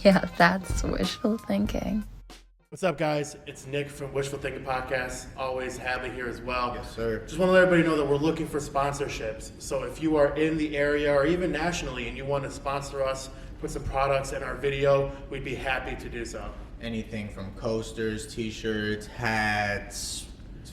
Yeah, that's wishful thinking. What's up, guys? It's Nick from Wishful Thinking Podcast. Always Hadley here as well. Yes, sir. Just want to let everybody know that we're looking for sponsorships. So if you are in the area or even nationally and you want to sponsor us, put some products in our video, we'd be happy to do so. Anything from coasters, t-shirts, hats,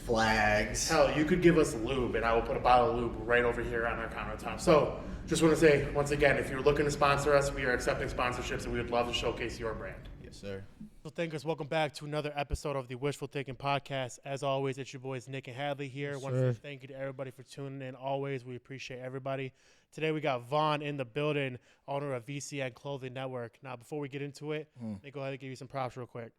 flags. Hell, you could give us lube and I will put a bottle of lube right over here on our countertop. So just want to say, once again, if you're looking to sponsor us, we are accepting sponsorships and we would love to showcase your brand. Yes, sir. Wishful Thinkers, welcome back to another episode of the Wishful Thinking Podcast. As always, it's your boys Nick and Hadley here. Yes, Want to say thank you to everybody for tuning in. Always, we appreciate everybody. Today we got Vaughn in the building, owner of VCN Clothing Network. Now, before we get into it, let me go ahead and give you some props real quick.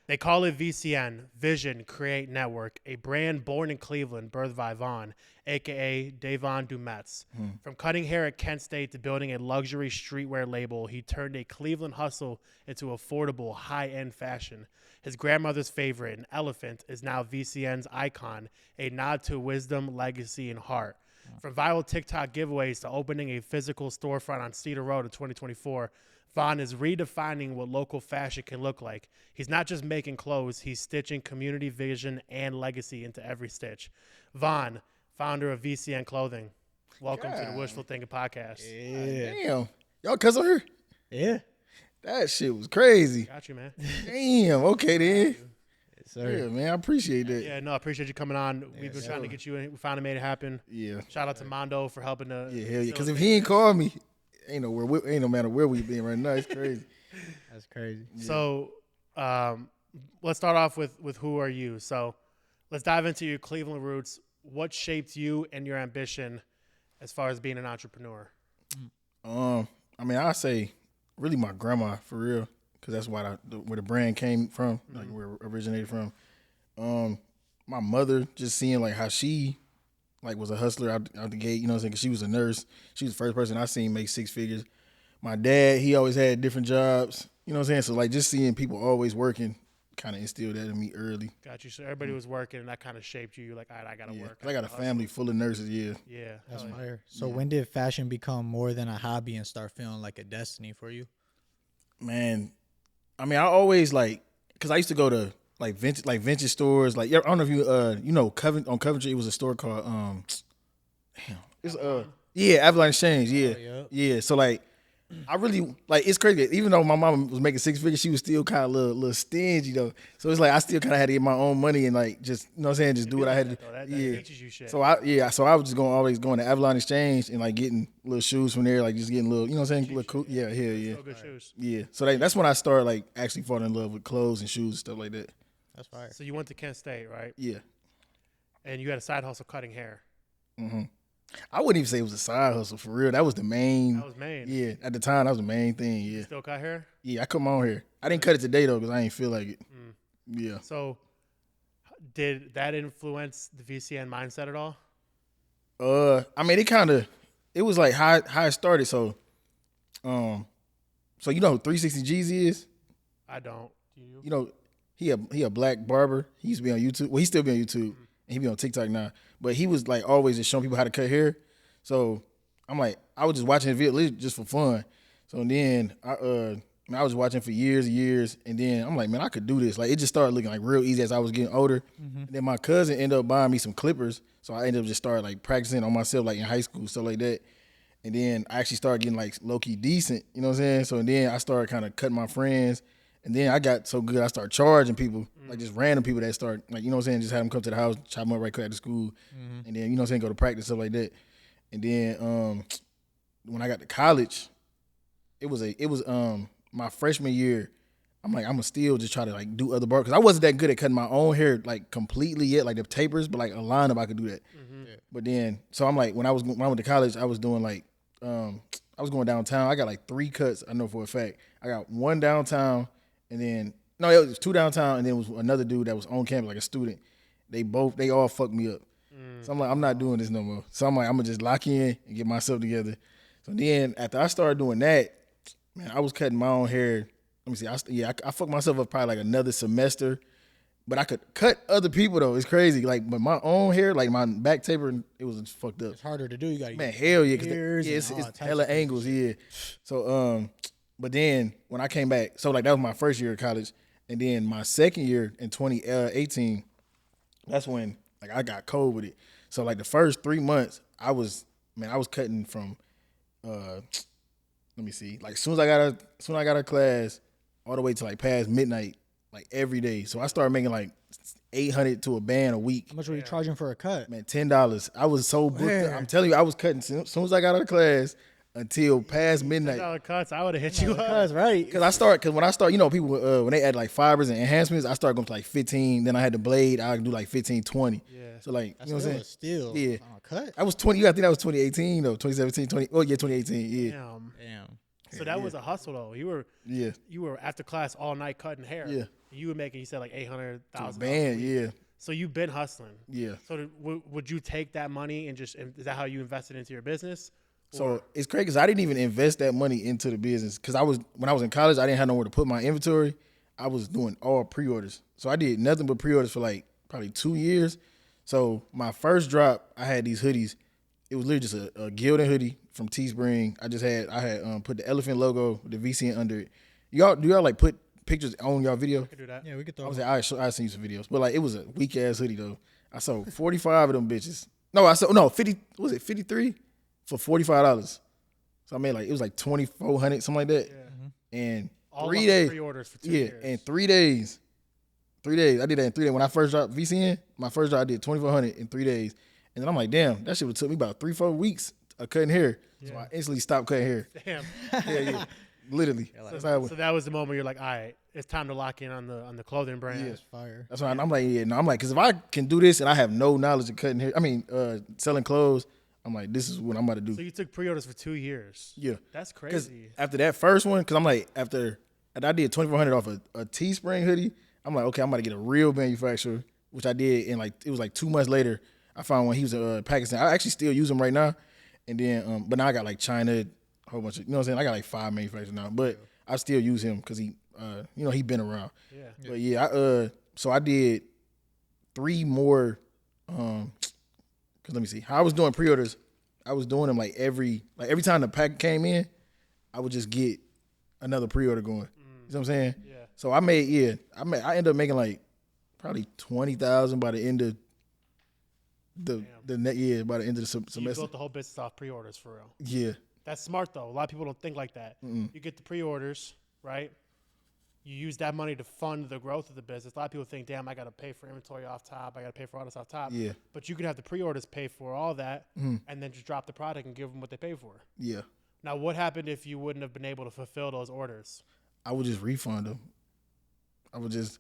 They call it VCN, Vision Create Network, a brand born in Cleveland, birthed by Vaughn, a.k.a. Davon Dumetz. From cutting hair at Kent State to building a luxury streetwear label, he turned a Cleveland hustle into affordable, high-end fashion. His grandmother's favorite, an elephant, is now VCN's icon, a nod to wisdom, legacy, and heart. From viral TikTok giveaways to opening a physical storefront on Cedar Road in 2024, Vaughn is redefining what local fashion can look like. He's not just making clothes, he's stitching community vision and legacy into every stitch. Vaughn, founder of VCN Clothing. Welcome to the Wishful Thinking Podcast. Yeah. Damn. Y'all cuss on here? Yeah. That shit was crazy. Got you, man. Damn. Okay, then. Yes, sir. Yeah, man. I appreciate that. Yeah, no, I appreciate you coming on. We've been trying to get you in. We finally made it happen. Yeah. Shout out to Mondo for helping to. Yeah, hell yeah. Because if he ain't called me, ain't no matter where we been right now. It's crazy. That's crazy. Yeah. So let's start off with who are you? So let's dive into your Cleveland roots. What shaped you and your ambition as far as being an entrepreneur? I mean, I say really my grandma for real, because that's where the brand came from, like where it originated from. My mother, just seeing like how she like was a hustler out the gate, you know what I'm saying? 'Cause she was a nurse. She was the first person I seen make six figures. My dad, he always had different jobs, you know what I'm saying? So like just seeing people always working kind of instilled that in me early. Got you. So everybody was working, and that kind of shaped you. You're like, all right, I got to work. I got a family full of nurses, yeah. Yeah. That's hell yeah. fire. So when did fashion become more than a hobby and start feeling like a destiny for you? Man, I mean, I always like, because I used to go to like vintage stores. Like, I don't know if you know, on Coventry, it was a store called, Avalon Exchange, yeah. Yeah, so like, I really, like, it's crazy. Even though my mom was making six figures, she was still kind of a little stingy, though. So it's like, I still kind of had to get my own money and like, just, you know what I'm saying, just do what I had to do. That teaches you shit. So I was just always going to Avalon Exchange and like getting little shoes from there, like just getting little, you know what I'm saying, little cool. Yeah, yeah. So good shoes. Yeah. So that's when I started like actually falling in love with clothes and shoes and stuff like that. That's fire. So you went to Kent State, right? Yeah. And you had a side hustle cutting hair. Mm-hmm. I wouldn't even say it was a side hustle for real. That was the main. That was main. Yeah. At the time, that was the main thing. Yeah. You still cut hair? Yeah. I cut my own hair. I didn't cut it today though because I ain't feel like it. Yeah. So did that influence the VCN mindset at all? I mean, it was like how it started. So you know who 360 Jeezy is? I don't. Do you? You know, he a black barber. He used to be on YouTube. Well, he still be on YouTube. And he be on TikTok now. But he was like always just showing people how to cut hair. So I'm like, I was just watching his video just for fun. So then I was watching for years and years. And then I'm like, man, I could do this. Like it just started looking like real easy as I was getting older. And then my cousin ended up buying me some clippers. So I ended up just started like practicing on myself like in high school, stuff like that. And then I actually started getting like low-key decent, you know what I'm saying? So then I started kind of cutting my friends. And then I got so good, I started charging people, like just random people that start, like, you know what I'm saying, just have them come to the house, chop them up right quick after school. And then, you know what I'm saying, go to practice, stuff like that. And then when I got to college, it was my freshman year. I'm like, I'm going to still just try to like do other barbers. Because I wasn't that good at cutting my own hair like completely yet, like the tapers, but like a lineup, I could do that. Yeah. But then, so I'm like, when I went to college, I was doing like, I was going downtown. I got like 3 cuts, I know for a fact. I got 1 downtown. And then, no, it was 2 downtown, and then it was another dude that was on campus, like a student. They all fucked me up. So I'm like, I'm not doing this no more. So I'm like, I'm going to just lock in and get myself together. So then, after I started doing that, man, I was cutting my own hair. Let me see. I fucked myself up probably like another semester. But I could cut other people, though. It's crazy. Like, but my own hair, like my back taper, it was just fucked up. It's harder to do. You got to man, hell yeah. Cause it's hella angles, yeah. So, But then when I came back, so like that was my first year of college, and then my second year in 2018, that's when like I got cold with it. So like the first 3 months, I was cutting from, let me see, like as soon as I got out of class, all the way to like past midnight, like every day. So I started making like $800 to a band a week. How much were you charging for a cut? Man, $10. I was so booked. I'm telling you, I was cutting as soon as I got out of class until past midnight. $10 cuts, I would have hit you up. That's right. Because when I start, people when they add like fibers and enhancements, I started going to like 15. Then I had the blade. I could do like 15, 20. Yeah. So like, That's you know what I'm saying? Still, Yeah. on a cut. I was 20. I think that was 2018 though, 2017, 20. Oh yeah, 2018. Yeah. Damn. Damn. So that was a hustle though. You were after class all night cutting hair. Yeah. You were making, you said like $800,000. Band. Yeah. So you've been hustling. Yeah. So would you take that money and is that how you invested into your business? So it's crazy because I didn't even invest that money into the business because when I was in college, I didn't have nowhere to put my inventory. I was doing all pre-orders. So I did nothing but pre-orders for like probably 2 years. So my first drop, I had these hoodies. It was literally just a Gildan hoodie from Teespring. I had put the elephant logo with the VCN under it. Do y'all like put pictures on y'all video? I could do that. Yeah, we could throw. I was like, I seen you some videos, but like it was a weak ass hoodie though. I sold 45 of them bitches. No, 50. Was it 53 for $45? So I made like it was like 2,400 something like that. Yeah. And All 3 of days. Pre-orders for 2 years. And 3 days. 3 days. I did that in 3 days. When I first dropped VCN, my first drop I did 2,400 in 3 days. And then I'm like, damn, that shit would took me about 3-4 weeks of cutting hair. So I instantly stopped cutting hair. Damn. Yeah. Literally. So that was the moment you're like, all right, it's time to lock in on the clothing brand. That's fire. That's why I'm like, because if I can do this and I have no knowledge of cutting hair, selling clothes, I'm like, this is what I'm about to do. So you took pre-orders for 2 years. Yeah. That's Because crazy. after that first one, because I'm like, after I did 2,400 off a Teespring hoodie, I'm like, okay, I'm about to get a real manufacturer, which I did. And like, it was like 2 months later, I found one. He was in Pakistan. I actually still use him right now. And then, but now I got like China, a whole bunch of, you know what I'm saying? I got like 5 manufacturers now, but I still use him because he, he been around. Yeah. But yeah, so I did 3 more, because let me see. How I was doing pre-orders, I was doing them like every time the pack came in, I would just get another pre-order going. You know what I'm saying? Yeah. So I ended up making like probably 20,000 by the end of the net year, by the end of the semester. You built the whole business off pre-orders for real. Yeah. That's smart though. A lot of people don't think like that. You get the pre-orders, right? You use that money to fund the growth of the business. A lot of people think, damn, I got to pay for inventory off top. I got to pay for all this off top. Yeah. But you can have the pre-orders pay for all that and then just drop the product and give them what they pay for. Yeah. Now, what happened if you wouldn't have been able to fulfill those orders? I would just refund them. Because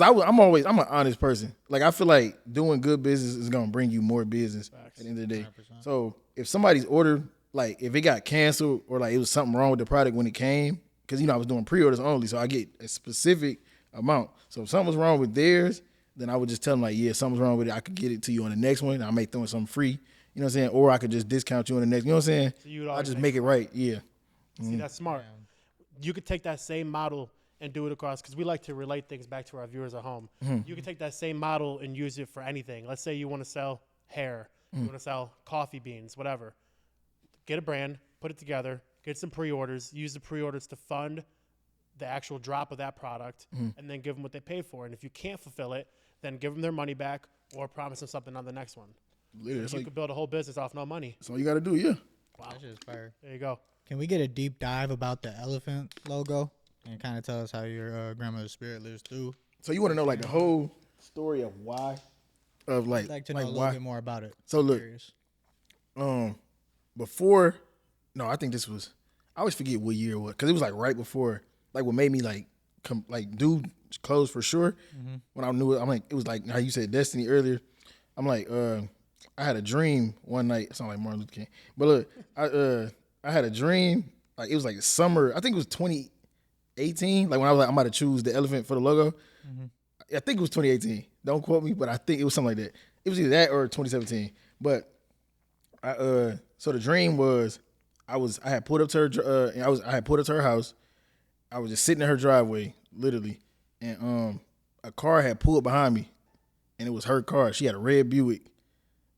I'm an honest person. Like, I feel like doing good business is going to bring you more business at the end of the day. 100%. So if somebody's order, like if it got canceled or like it was something wrong with the product when it came, because, I was doing pre-orders only, so I get a specific amount. So if something was wrong with theirs, then I would just tell them like, yeah, something's wrong with it. I could get it to you on the next one. I may throw in something free. You know what I'm saying? Or I could just discount you on the next. You know what I'm saying? So I just make it right. Yeah. See, that's smart. You could take that same model and do it across, because we like to relate things back to our viewers at home. You can take that same model and use it for anything. Let's say you want to sell hair, you want to sell coffee beans, whatever. Get a brand, put it together, get some pre-orders, use the pre-orders to fund the actual drop of that product, and then give them what they pay for. And if you can't fulfill it, then give them their money back or promise them something on the next one. Literally, You could build a whole business off no money. that's all you got to do, yeah. Wow. That shit is fire. There you go. Can we get a deep dive about the elephant logo and kind of tell us how your grandmother's spirit lives through? So you want to know like the whole story of why? Of I'd like to know a little why? bit more about it. So look, Curious. I think this was, I always forget what year it was, because it was like right before, like what made me like do clothes for sure. When I knew it, I'm like, it was like how you said destiny earlier. I'm like, I had a dream one night. It sounds like Martin Luther King, but look, I had a dream. Like it was like summer. I think it was 2018. Like when I was like, I'm about to choose the elephant for the logo. I think it was 2018. Don't quote me, but I think it was something like that. It was either that or 2017. But so the dream was, I had pulled up to her. I had pulled up to her house. I was just sitting in her driveway, literally, and a car had pulled behind me, and it was her car. She had a red Buick,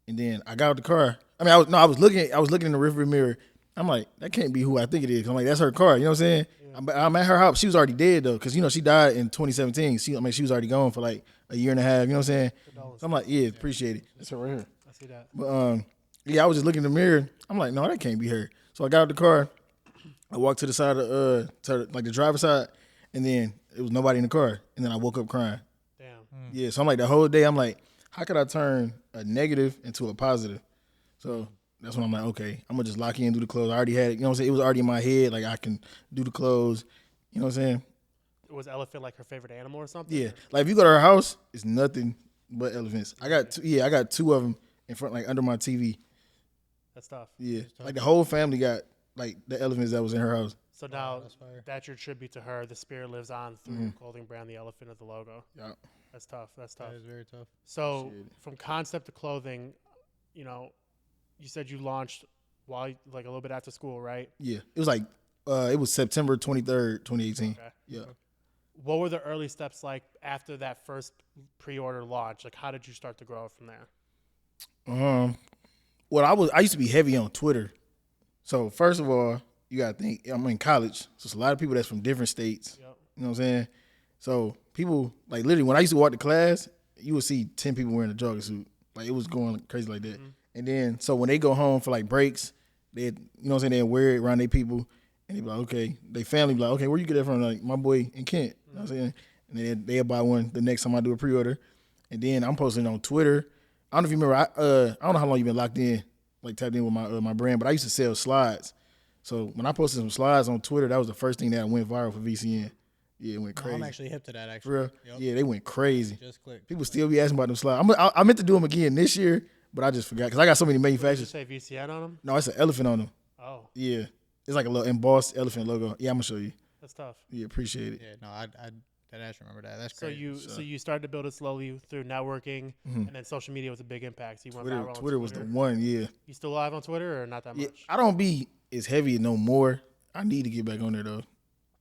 and then I got out the car. I was looking in the rearview mirror, I'm like, that can't be who I think it is. I'm like, that's her car. You know what I'm saying? I'm at her house. She was already dead though, because she died in 2017. She was already gone for like a year and a half. You know what I'm saying? So I'm like, yeah, appreciate it. That's her right here. I see that. But yeah, I was just looking in the mirror. I'm like, no, that can't be her. So I got out the car. I walked to the side of like the driver's side, and then it was nobody in the car. And then I woke up crying. Damn. Yeah, so I'm like, the whole day, I'm like, how could I turn a negative into a positive? So that's when I'm like, okay, I'm gonna just lock in, do the clothes. I already had it. You know what I'm saying? It was already in my head. Like, I can do the clothes. You know what I'm saying? Was elephant like her favorite animal or something? Yeah. Like, if you go to her house, it's nothing but elephants. I got two of them in front, like under my TV. That's tough. Yeah. Like, the whole family got like the elephants that was in her house. So now that's your tribute to her. The spirit lives on through the clothing brand, the elephant of the logo. Yeah. That's tough. That's tough. That is very tough. So from concept to clothing, you know, you said you launched while like a little bit after school, right? Yeah. It was like it was September 23rd, 2018. Okay. Yeah. What were the early steps like after that first pre-order launch? Like, how did you start to grow from there? Well, I used to be heavy on Twitter. So first of all, you gotta think I'm in college, so it's a lot of people that's from different states. Yep. You know what I'm saying? So people, like, literally, when I used to walk to class, you would see 10 people wearing a jogging suit. Like, it was going crazy like that. Mm-hmm. And then, so when they go home for like breaks, you know what I'm saying, they'd wear it around their people, and they be like, okay, they family be like, okay, where you get that from? Like, my boy in Kent. You know what I'm saying? And then they'll buy one the next time I do a pre-order. And then I'm posting on Twitter. I don't know if you remember, I don't know how long you've been locked in, like tapped in with my brand, but I used to sell slides. So when I posted some slides on Twitter, that was the first thing that went viral for VCN. Yeah, it went crazy. I'm actually hip to that, actually. For real? Yep. Yeah, they went crazy. Just clicked. People still be asking about them slides. I meant to do them again this year, but I just forgot because I got so many manufacturers. Did you say VCN on them? No, it's an elephant on them. Oh. Yeah. It's like a little embossed elephant logo. Yeah, I'm going to show you. That's tough. Yeah, appreciate it. Yeah, no, I actually remember that. That's crazy. So you started to build it slowly through networking, and then social media was a big impact. So you went viral on Twitter was the one, yeah. You still live on Twitter or not that much? I don't be as heavy no more. I need to get back on there, though.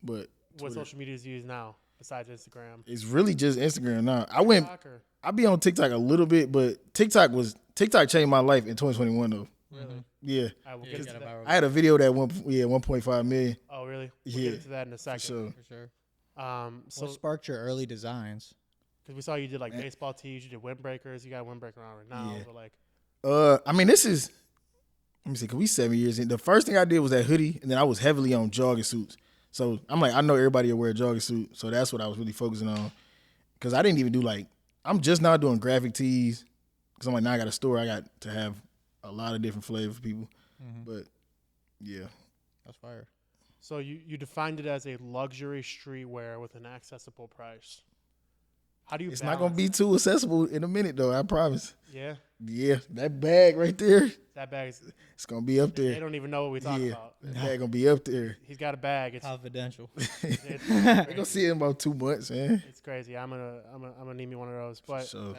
But what social media do you use now besides Instagram? It's really just Instagram now. I be on TikTok a little bit, but TikTok changed my life in 2021, though. Really? Yeah. We'll get into that. I had a video that went 1.5 million. Oh, really? We'll get into that in a second. For sure. So what sparked your early designs? Because we saw you did like baseball tees, you did windbreakers. You got a windbreaker on right now. Yeah. But like, I mean, this is, let me see, because we 7 years in. The first thing I did was that hoodie, and then I was heavily on jogging suits. So I'm like, I know everybody will wear a jogging suit, so that's what I was really focusing on. Because I didn't even do I'm just now doing graphic tees. Because I'm like, now I got a store, I got to have a lot of different flavors for people. Mm-hmm. But yeah. That's fire. So you defined it as a luxury streetwear with an accessible price. How do you? It's not gonna be too accessible in a minute, though. I promise. Yeah. Yeah, that bag right there. That bag it's gonna be up there. They don't even know what we're talking about. That bag gonna be up there. He's got a bag. It's confidential. They're gonna see it in about 2 months, man. It's crazy. I'm gonna need me one of those. But so,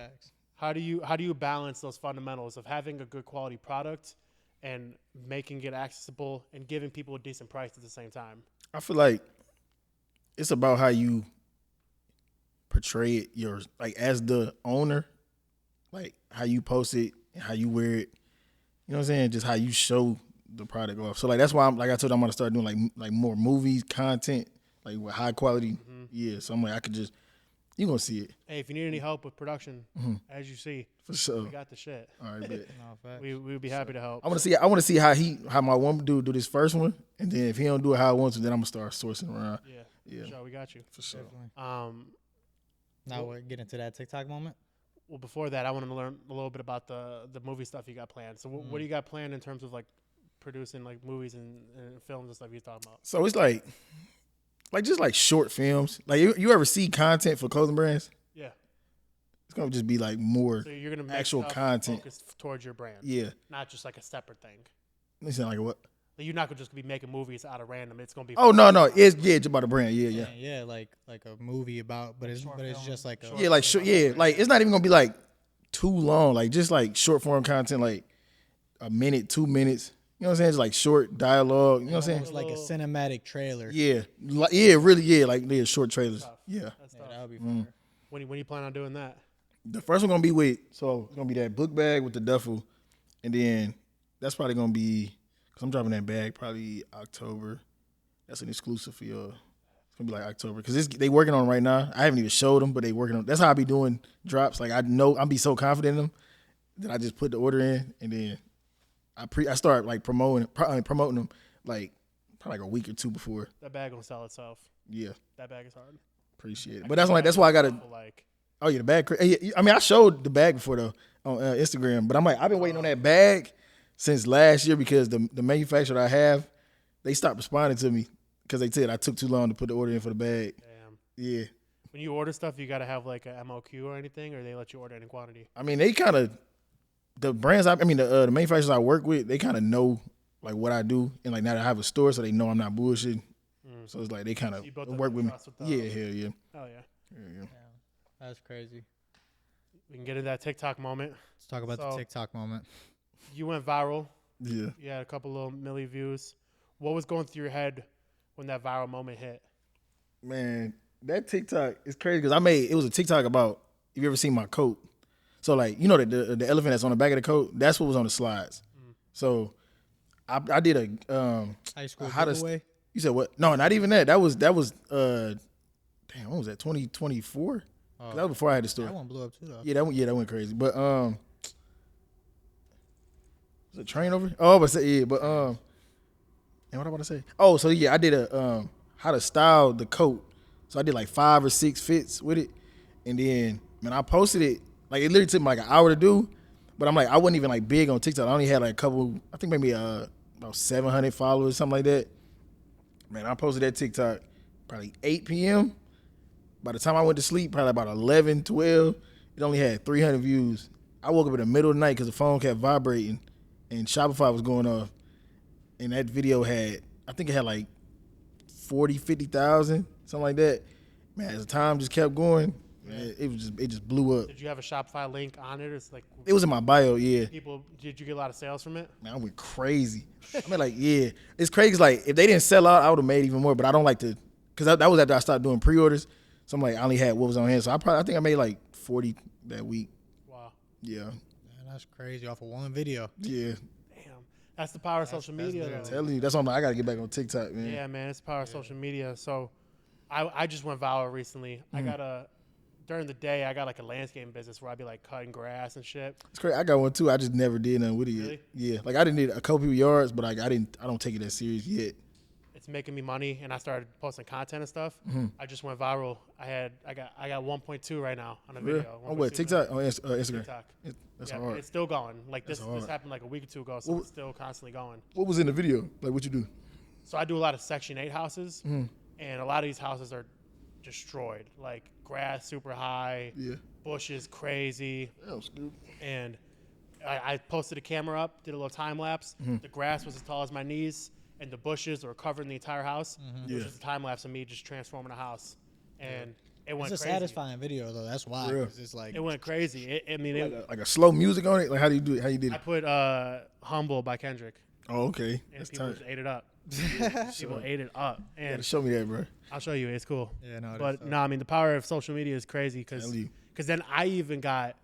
how do you balance those fundamentals of having a good quality product and making it accessible and giving people a decent price at the same time? I feel like it's about how you portray it, as the owner, like how you post it and how you wear it. You know what I'm saying? Just how you show the product off. So that's why I told you I'm gonna start doing like more movies content, like with high quality. Mm-hmm. Yeah. So I'm like, I could just, you gonna see it. Hey, if you need any help with production, as you see, for sure, we got the shit. All right, bet. we would be happy to help. I want to see how my one dude do this first one, and then if he don't do it how I want to, then I'm gonna start sourcing around. Yeah. For sure, we got you. For sure. Now we're getting to that TikTok moment. Well, before that, I want to learn a little bit about the movie stuff you got planned. So, what do you got planned in terms of like producing like movies and films and stuff you're talking about? So it's just short films. Like you ever see content for clothing brands? Yeah. It's gonna just be like more. So you're gonna make actual content focused towards your brand. Yeah. Not just like a separate thing. You sound like what? You're not gonna just be making movies out of random. It's gonna be. Oh no, it's just about a brand. Yeah. Like a movie about, but it's just like a. Yeah, it's not even gonna be like too long. Like just like short form content, like a minute, 2 minutes. You know what I'm saying? Just like short dialogue. You know what I'm saying? It's like a cinematic trailer. Yeah, really. Yeah, like they're short trailers. Yeah. That would be fun. When you plan on doing that? The first one gonna be it's gonna be that book bag with the duffel, and then that's probably gonna be Cause I'm dropping that bag probably October. That's an exclusive for y'all. It's gonna be like October. Cause they working on it right now. I haven't even showed them, but they working on it. That's how I be doing drops. Like I know I'll be so confident in them that I just put the order in and then I start like promoting them like probably like a week or two before. That bag gonna sell itself. Yeah. That bag is hard. Appreciate it. But that's why I gotta. Like, Oh yeah, the bag. I mean, I showed the bag before though on Instagram, but I'm like, I've been waiting on that bag since last year because the manufacturer I have, they stopped responding to me because they said I took too long to put the order in for the bag. damn. Yeah. When you order stuff, you gotta have like a MOQ or anything, or they let you order any quantity. I mean, they kind of the brands. The manufacturers I work with, they kind of know like what I do, and like now that I have a store, so they know I'm not bullshitting. So it's like they kind of work with me. Yeah, hell yeah. Oh yeah. Yeah, that's crazy. We can get into that TikTok moment. Let's talk about the TikTok moment. You went viral. Yeah. You had a couple little milli views. What was going through your head when that viral moment hit? Man, that TikTok is crazy because it was a TikTok about, if you ever seen my coat. So like, you know, the elephant that's on the back of the coat, that's what was on the slides. So I did a high school how to giveaway. You said what? No, not even that. That was damn, what was that? 2024? That was before I had the store. That one blew up too though. Yeah, that went crazy. But was it train over? Oh, but yeah, but and what I want to say? Oh, so yeah, I did a how to style the coat. So I did like 5 or 6 fits with it, and then man, I posted it. Like it literally took me like an hour to do, but I'm like I wasn't even like big on TikTok. I only had like a couple. I think maybe about 700 followers, something like that. Man, I posted that TikTok probably 8 p.m. By the time I went to sleep, probably about 11, 12, it only had 300 views. I woke up in the middle of the night because the phone kept vibrating and Shopify was going off. And that video I think it had like 40, 50,000, something like that. Man, as the time just kept going, man, it just blew up. Did you have a Shopify link on it? It's like It was in my bio, yeah. Did you get a lot of sales from it? Man, I went crazy. I mean, like, yeah. It's crazy 'cause, like, if they didn't sell out, I would have made even more. But I don't like to, because that was after I started doing pre-orders. So I'm like, I only had what was on hand. So I think I made like 40 that week. Wow. Yeah. Man, that's crazy off of one video. Yeah. Damn. That's the power of social media. literally- Though. Telling you, that's why I'm like, I got to get back on TikTok, man. Yeah, man, it's the power of social media. So I just went viral recently. During the day, I got like a landscaping business where I'd be like cutting grass and shit. It's crazy. I got one too. I just never did nothing with it yet. Really? Yeah. Like I didn't need a couple people yards, but like I don't take it that serious yet. It's making me money, and I started posting content and stuff. I just went viral. I got 1.2 right now on a Really? video. On what? 1.2 TikTok? On Instagram? TikTok. That's Yeah, hard. it's still going. Like this hard. happened like a week or two ago, so it's still constantly going. What was in the video? Like what you do? So I do a lot of Section 8 houses, and a lot of these houses are destroyed. Like grass super high, Yeah. bushes crazy, Damn, Scoop. and I posted a camera up, did a little time lapse. The grass was as tall as my knees, and the bushes were covering the entire house. It was just a time lapse of me just transforming a house, and it went It's a crazy. satisfying video though. That's why. Real. 'Cause it's like It went crazy. Like a slow music on it? Like how do you do it? How you did I it? put "Humble" by Kendrick, Oh, okay. and That's people tight. just ate it up. People ate it up, You gotta and show me that, bro. I'll show you. It's cool. Yeah, no, it is But dope. no, I mean the power of social media is crazy Tell you. because then I even got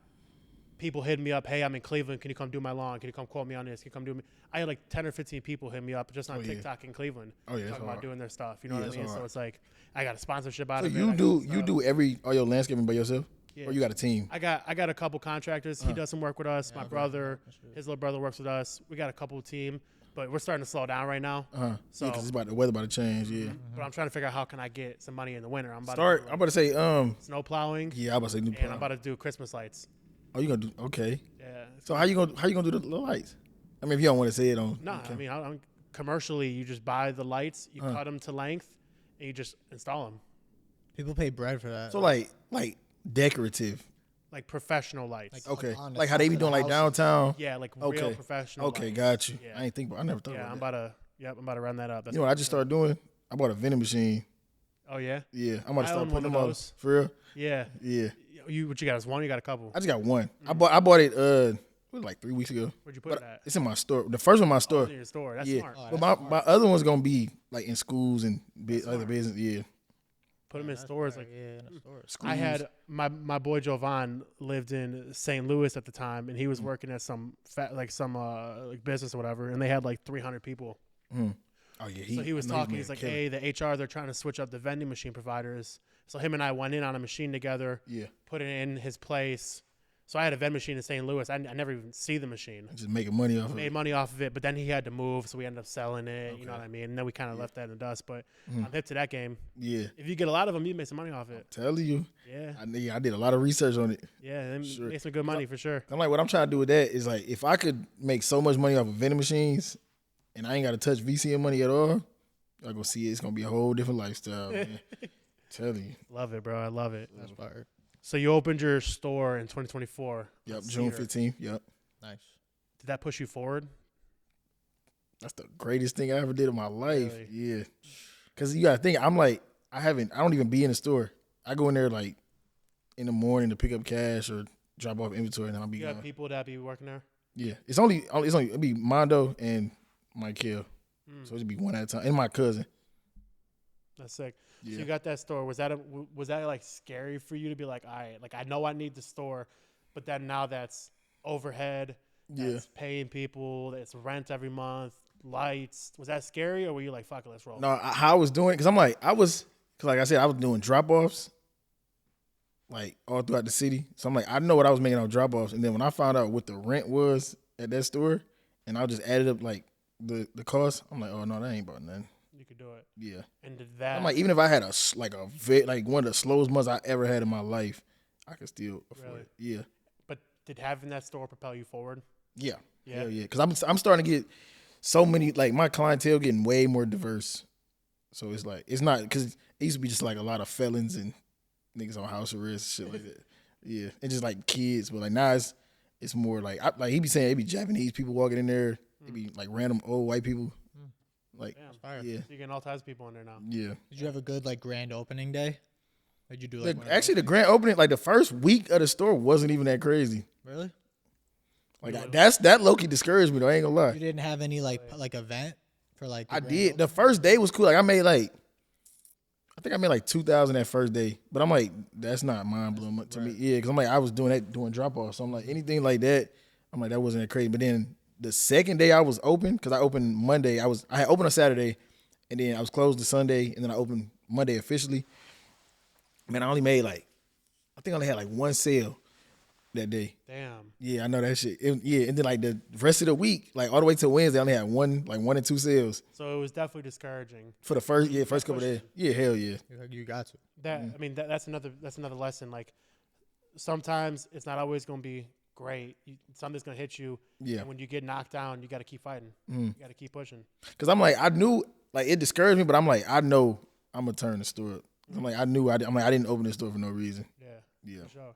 people hitting me up. Hey, I'm in Cleveland. Can you come do my lawn? Can you come quote me on this? Can you come do me? I had like 10 or 15 people hit me up just on Oh, yeah. TikTok in Cleveland. Oh, yeah, that's talking about hard. doing their stuff. You know Yeah, what I that's mean? hard. So it's like I got a sponsorship out So of it. you I do got you stuff. do all your landscaping by yourself? Yeah. Or you got a team? I got a couple contractors. He does some work with us. My brother, his little brother works with us. We got a couple team, but we're starting to slow down right now. So because the weather about to change, yeah. But I'm trying to figure out how can I get some money in the winter. I'm about I'm about to say, to do snow plowing, yeah, I'm about to say new and plan. I'm about to do Christmas lights. Oh, you gonna do okay. Yeah. So how you gonna do the lights? I mean, if you don't want to say it on. No, I mean, I'm commercially, you just buy the lights, you cut them to length, and you just install them. people pay bread for that. So like decorative. Like professional lights. Okay. on the Like how they top be of doing the like house. downtown. Yeah, like Okay. real professional Okay, lights. got you. Yeah. I never thought Yeah, I'm about that. about to run that up. That's You know what I just started doing? I bought a vending machine. Oh, yeah? Yeah, I'm about to I start own putting one of them on. those. For real? Yeah. Yeah. What you got? Is one? You got a couple? I just got one. I bought it like 3 weeks ago. Where'd you put But it at? it's in my store. The first one in my store. It's in your store. That's Yeah. smart. But my other one's gonna be like in schools and other business. Yeah. Put them in stores. Like in a store. I had my boy Jovan lived in St. Louis at the time, and he was working at some business or whatever, and they had like 300 people. Oh yeah. So he was talking. He's like, "Hey, the HR, they're trying to switch up the vending machine providers." So him and I went in on a machine together. Yeah. Put it in his place. So I had a vending machine in St. Louis. I never even see the machine. Just making money off of it. Made money off of it, but then he had to move, so we ended up selling it. Okay. You know what I mean? And then we kind of left that in the dust. But I'm hip to that game. Yeah. If you get a lot of them, you make some money off it. I'm telling you. Yeah. I did a lot of research on it. Yeah, and made some good money for sure. I'm like, what I'm trying to do with that is like, if I could make so much money off of vending machines, and I ain't got to touch VCN money at all, y'all gonna see it's gonna be a whole different lifestyle. Man. Tell you. Love it, bro. I love it. That's fire. So you opened your store in 2024. Yep, June 15th. Yep. Nice. Did that push you forward? That's the greatest thing I ever did in my life. Really? Yeah. Cause you gotta think, I'm like, I don't even be in the store. I go in there like in the morning to pick up cash or drop off inventory, and I'll be You gone. have people that be working there? Yeah. It'll be Mondo and Michael. So it'll be one at a time. And my cousin. That's sick. Yeah. So you got that store. Was that like scary for you to be like, all right, like I know I need the store, but then now that's overhead, that's paying people, that's rent every month, lights. Was that scary, or were you like, fuck it, let's roll? No, how I was doing it, because like I said, I was doing drop-offs like all throughout the city. So I'm like, I know what I was making on drop-offs. And then when I found out what the rent was at that store, and I just added up like the cost, I'm like, oh no, that ain't about nothing. You could do it. Yeah. And did that? I'm like, even if I had one of the slowest months I ever had in my life, I could still afford it. Yeah. But did having that store propel you forward? Yeah. Yeah. Hell yeah. Because I'm starting to get so many, like my clientele getting way more diverse. So it's like, it's not, because it used to be just like a lot of felons and niggas on house arrest, shit like that. Yeah. And just like kids. But like now it's more like, he be saying it be Japanese people walking in there. It be like random old white people. Like, damn. Yeah. You're getting all types of people in there now. Yeah. Did you have a good like grand opening day? Did you do like actually the grand opening, like the first week of the store wasn't even that crazy. Really? Like that low-key discouraged me though. I ain't gonna lie. You didn't have any like event for like I did. The first day was cool. Like I think I made like 2,000 that first day. But I'm like, that's not mind blowing to me. Yeah, because I'm like, I was doing drop off. So I'm like, anything like that, I'm like, that wasn't that crazy. But then the second day I was open, because I opened Monday. I had opened on Saturday, and then I was closed the Sunday, and then I opened Monday officially. Man, I only made I think I only had like one sale that day. Damn. Yeah, I know that shit. And then like the rest of the week, like all the way till Wednesday, I only had one and two sales. So it was definitely discouraging for the first couple of days. Yeah, hell yeah. You got to. I mean, that's another lesson. Like sometimes it's not always gonna be great. Something's gonna hit you. Yeah. And when you get knocked down, you got to keep fighting. You got to keep pushing. Because I'm like, I knew, like it discouraged me, but I'm like, I know I'm gonna turn the store up. I'm like, I didn't open this store for no reason. Yeah. For sure.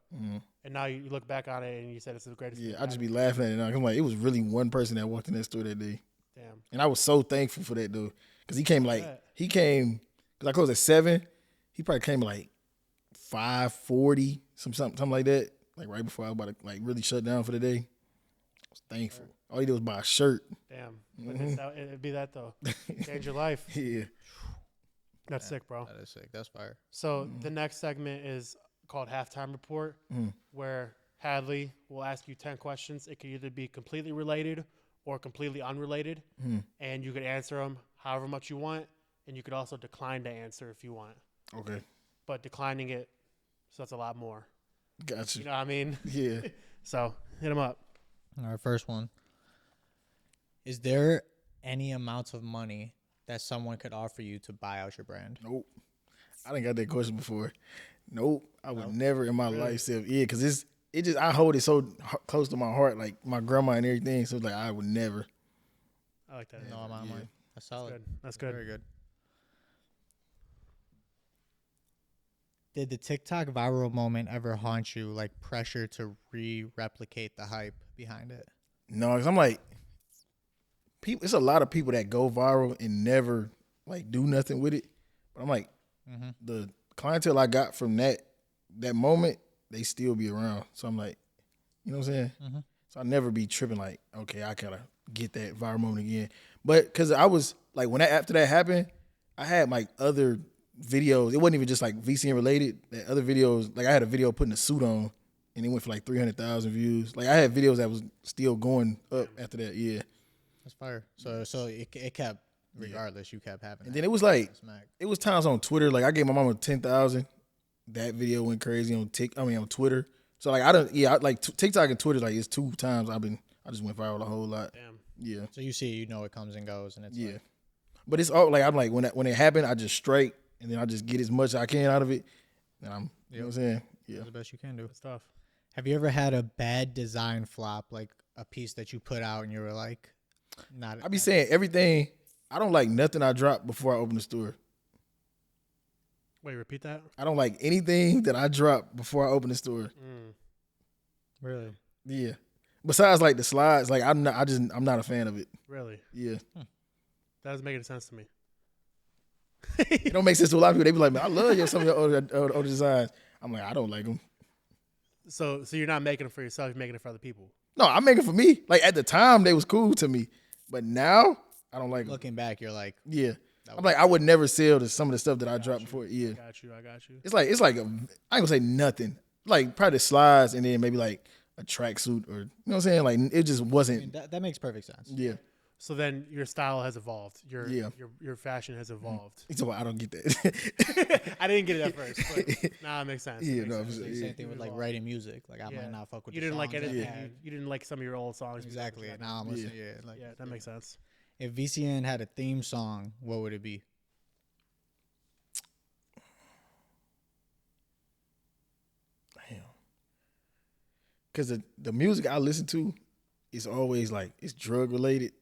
And now you look back on it and you said it's the greatest. Yeah, I just be laughing at it now. I'm like, it was really one person that walked in that store that day. Damn. And I was so thankful for that though, because he came because I closed at 7. He probably came like 5:40, something like that. Like right before I was about to like really shut down for the day. I was thankful. All he did was buy a shirt. Damn. But it'd be that though. Change your life. Yeah. That's sick, bro. That is sick. That's fire. So the next segment is called Halftime Report, where Hadley will ask you 10 questions. It could either be completely related or completely unrelated, and you could answer them however much you want, and you could also decline to answer if you want. Okay. But declining it, so that's a lot more. Gotcha. You know what I mean? Yeah. So hit him up. All right, first one. Is there any amounts of money that someone could offer you to buy out your brand? Nope. I didn't got that question before. Nope. I would never in my life say, yeah, because I hold it so close to my heart, like my grandma and everything. So it's like, I would never. I like that. No amount of money. That's solid. That's good. Very good. Did the TikTok viral moment ever haunt you, like pressure to replicate the hype behind it? No, because I'm like, it's a lot of people that go viral and never like do nothing with it. But I'm like, the clientele I got from that moment, they still be around. So I'm like, you know what I'm saying? So I never be tripping like, okay, I gotta get that viral moment again. But because I was like, after that happened, I had like other videos. It wasn't even just like VCN related. That other videos, like I had a video putting a suit on, and it went for like 300,000 views. Like I had videos that was still going up after that. Yeah, That's fire. So it kept regardless. You kept having. and that. then it was like Smack. it was times on Twitter. Like I gave my mama 10,000. That video went crazy on on Twitter. So like TikTok and Twitter, like it's 2 times I just went viral a whole lot. Damn. Yeah, So you see, it comes and goes, and it's yeah. like, But it's all like I'm like when it happened, I just strike and then I just get as much as I can out of it. And I'm you know what I'm saying? Yeah. that's the best you can do. Good stuff. Have you ever had a bad design flop, like a piece that you put out and you were like, not? I be saying everything. I don't like nothing I drop before I open the store. Wait, repeat that. I don't like anything that I drop before I open the store. Really? Yeah. Besides like the slides, like I'm not a fan of it. Really? Yeah. That doesn't make any sense to me. It don't make sense to a lot of people. They be like, man, I love some of your older designs. I'm like, I don't like them. So you're not making it for yourself. You're making it for other people. No, I'm making for me. Like at the time, they was cool to me, but now I don't like them. Looking back, you're like, Yeah, I'm like I would never sell to some of the stuff that I dropped before. Yeah, I got you. it's like I ain't gonna say nothing. Like probably slides and then maybe like a tracksuit or you know what I'm saying. Like it just I mean, wasn't. that makes perfect sense. Yeah, So then your style has evolved. Your fashion has evolved. so I don't get that. I didn't get it at first, but now it makes sense. Yeah, It makes no, sense. yeah. Same thing with like writing music. Like I Yeah. might not fuck with You the didn't like songs anything. I had. You didn't like some of your old songs. Exactly. Yeah, Now I'm listening. Yeah. Like that makes sense. if VCN had a theme song, what would it be? Because the music I listen to is always like it's drug related,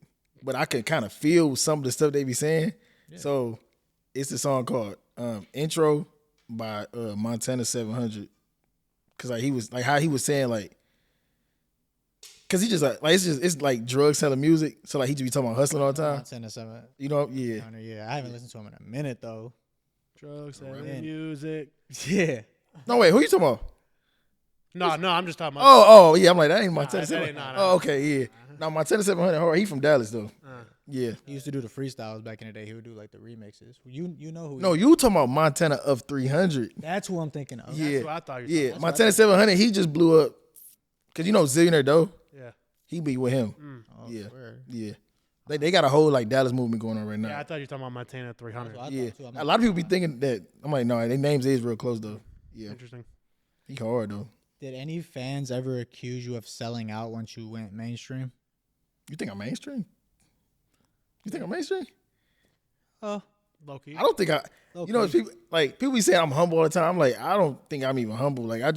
but I can kind of feel some of the stuff they be saying. Yeah. So it's the song called "Intro" by Montana 700. Cause like he was like how he was saying like, cause he just like it's like drug selling music. So like he just be talking about hustling all the time. Montana 7. You know? Yeah. Yeah, I haven't listened to him in a minute though. Drugs and Man. music. Yeah. No wait, who you talking about? No, I'm just talking about. Oh yeah, I'm like that ain't Montana that 700. ain't- nah. Oh okay, yeah. No, Montana 700. Hard. He from Dallas though. Yeah. He used to do the freestyles back in the day. He would do like the remixes. You know who? No, you talking about Montana of 300. That's who I'm thinking of. Yeah. what I thought you were Yeah, talking Montana 700, he just blew up. Cause you know Zillionaire Doe, Yeah. he be with him. Oh, Yeah. swear. Yeah, they got a whole like Dallas movement going on right now. Yeah, I thought you were talking about Montana 300. That's what I Yeah, thought, too. I'm a like, lot of people be thinking that. I'm like, no, their names is real close though. Yeah, Interesting. he hard though. did any fans ever accuse you of selling out once you went mainstream? You think I'm mainstream? You think I'm mainstream? Oh, Low key. I don't think I. You know, people be saying I'm humble all the time. I'm like, I don't think I'm even humble. Like I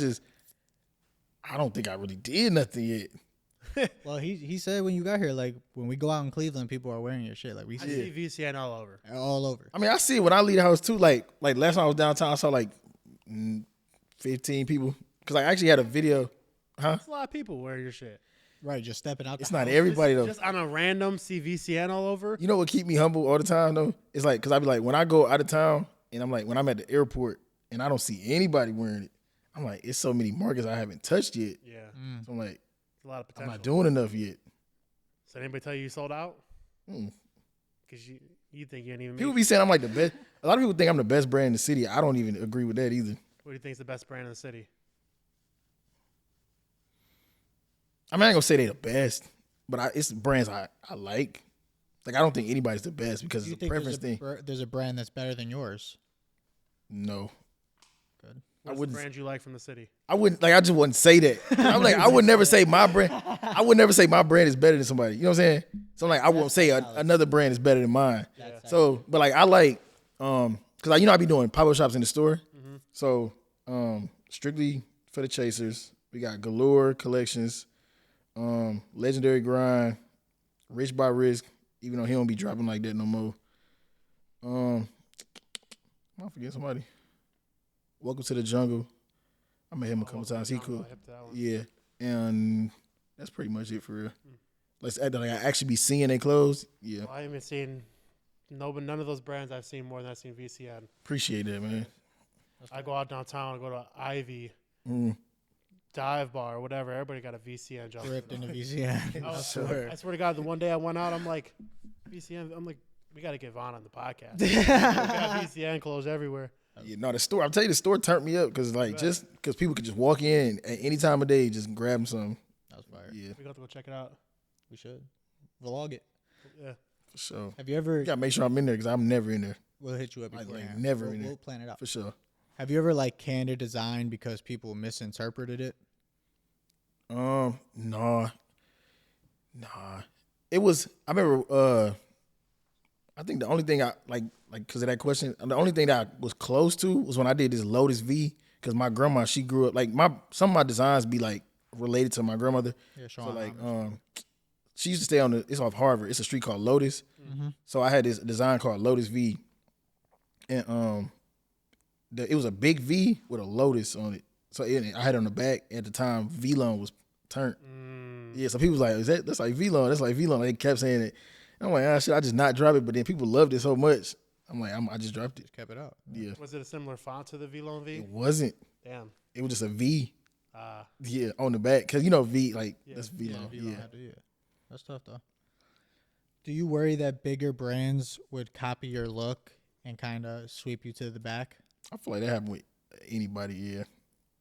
don't think I really did nothing yet. well, he said when you got here, like when we go out in Cleveland, people are wearing your shit. Like we I see see VCN all over. it all over. I mean, I see it when I leave the house too. Like last time I was downtown, I saw like 15 people. Cause I actually had a video. There's a lot of people wearing your shit. Right, just stepping out. It's the not house. everybody though. Just on a random see VCN all over. You know what keep me humble all the time though? It's like, cause I be like, when I go out of town and I'm like, when I'm at the airport and I don't see anybody wearing it, I'm like, it's so many markets I haven't touched yet. Yeah. So I'm like, It's a lot of I'm potential. not doing enough yet. So anybody tell you sold out? Mm. Because you think you ain't even People make be saying I'm like the best. A lot of people think I'm the best brand in the city. I don't even agree with that either. What do you think is the best brand in the city? I mean, I ain't gonna say they the best, but it's brands I like. Like I don't think anybody's the best because Do you it's a think preference thing. there's a brand that's better than yours? No, Good. What's the wouldn't- brand you like from the city? I wouldn't like. I just wouldn't say that. I'm like, I would never say my brand. I would never say my brand is better than somebody. You know what I'm saying? So I'm like, I won't say another brand is better than mine. So, but like, I like, cause I be doing pop-up shops in the store. So, strictly for the chasers, we got Galore Collections, Legendary Grind, Rich by Risk. Even though he don't be dropping like that no more. I forget somebody. Welcome to the Jungle. I met him a couple times. He cool. Yeah, and that's pretty much it for real. Let's add that like I actually be seeing their clothes. Yeah, Well, I haven't seen none of those brands I've seen more than I've seen VCN. appreciate that, man. I go out downtown, I go to Ivy, Mm. Dive Bar, whatever. Everybody got a VCN job. Ripped in the VCN. I swear to God, the one day I went out, I'm like, VCN. I'm like, We got to get Vaughn on the podcast. We got VCN clothes everywhere. Yeah, no, the store. I'll tell you, the store turned me up because just because people could just walk in at any time of day, just grab them something. That's fire. Yeah, We got to go check it out. We should vlog it. Yeah. for sure. Have you ever? You gotta make sure I'm in there because I'm never in there. We'll hit you up Like, before. never in there. We'll plan it out. For sure. Have you ever like canned a design because people misinterpreted it? Nah. It was. I remember. I think the only thing I like because of that question, the only thing that I was close to was when I did this Lotus V. Because my grandma, she grew up like some of my designs be like related to my grandmother. Yeah, So like, she used to stay on it's off Harvard. It's a street called Lotus. So I had this design called Lotus V, and it was a big V with a lotus on it. So I had it on the back at the time. V-Lone was turned. Yeah, so people was like, that's like V-Lone. That's like V-Lone. They kept saying it. I'm like, shit, I just not drop it. But then people loved it so much. I'm like, I just dropped it. Just kept it out. Yeah. Was it a similar font to the V-Lone V? It wasn't. Damn. It was just a V. Uh, Yeah, on the back. Because, V, like, Yeah. that's V-Lone. V-Lone Yeah. had to, That's tough though. Do you worry that bigger brands would copy your look and kind of sweep you to the back? I feel like that happened with anybody, yeah.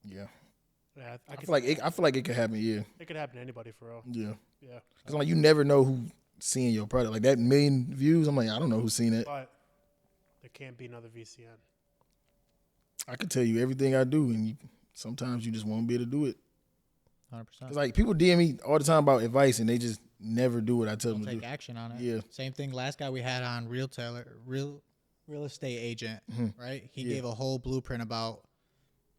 yeah. I feel like it could happen, yeah. It could happen to anybody for real. Yeah. Yeah. Because like you never know who's seeing your product. Like that 1 million views, I'm like, I don't know who's seen it. But there can't be another VCN. I could tell you everything I do, and sometimes you just won't be able to do it. 100%. Cause like people DM me all the time about advice, and they just never do what I tell them to Take do. action on it. Yeah. Same thing. Last guy we had on real estate agent, right? He Yeah. gave a whole blueprint about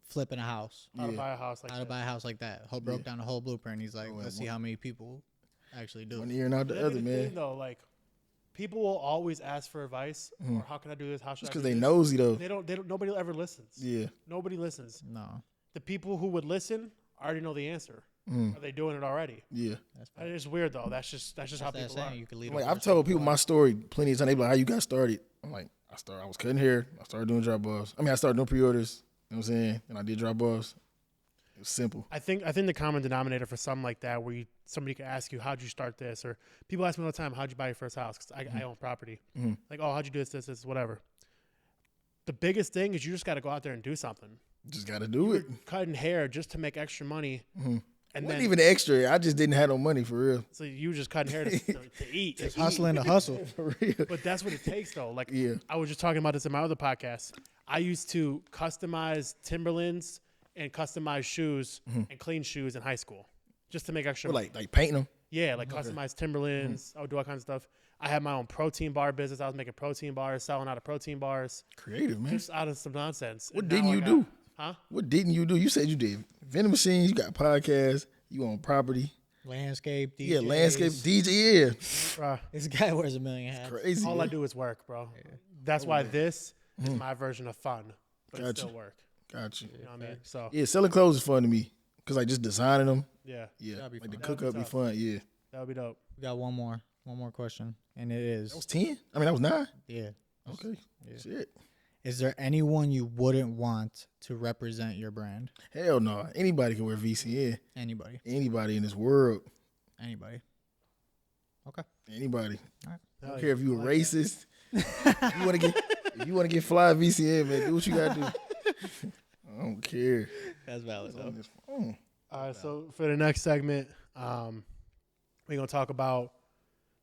flipping a house, How to Yeah. buy a house like how to that. buy a house like that. Broke down the whole blueprint. He's like, Oh, let's see how many people actually do One it. ear and out the That'd other, be the man. thing, though, like people will always ask for advice, or how can I do this? How should Just I do because they this? nosy though. They don't. Nobody ever listens. Yeah. Nobody listens. No, The people who would listen already know the answer. Are they doing it already? Yeah. that's It's weird though. That's just how that people are. saying. You could lead. Like a I've horse told to people water. my story plenty of times. They be like, how you got started? I'm like, I was cutting hair. I started doing drop offs. I started doing pre-orders. You know what I'm saying? And I did drop offs. It was simple. I think the common denominator for something like that, where somebody could ask you, how'd you start this? Or people ask me all the time, how'd you buy your first house? Because I own property. Like, oh, how'd you do this, whatever. The biggest thing is you just got to go out there and do something. Just got to do it. Cutting hair just to make extra money. And Wasn't then even extra. I just didn't have no money for real. so you just cutting hair to eat. Just hustling to hustle. For real. But that's what it takes, though. Like, Yeah. I was just talking about this in my other podcast. I used to customize Timberlands and customize shoes and clean shoes in high school just to make extra money. Like painting them. Yeah, like customize Timberlands. I would do all kinds of stuff. I had my own protein bar business. I was making protein bars, selling out of protein bars, Creative, man. just out of some nonsense. What And didn't now I you got- do? Huh? What didn't you do? You said you did vending machines. You got podcasts. You own property. Landscape, DJs. Yeah, landscape DJ. Yeah, Bruh, This guy wears a million hats. crazy. all I man. do is work, bro. That's why this is my version of fun, but it's Gotcha. still work. Got you. You know what I mean? So, Yeah, selling clothes is fun to me because like just designing them. yeah, Yeah, That'd be like the fun. cook That'd up be be tough. fun. Yeah, that would be dope. We got one more question, and it is that was 10. That was 9. yeah. Okay, shit. Is there anyone you wouldn't want to represent your brand? Hell no. Anybody can wear VCN. Anybody. Anybody in this world. Anybody. Okay. Anybody. Hell I don't yeah. care if you a racist. If you want to get fly VCN, man, do what you gotta do. I don't care. That's valid. On this phone. All right, so for the next segment, we're gonna talk about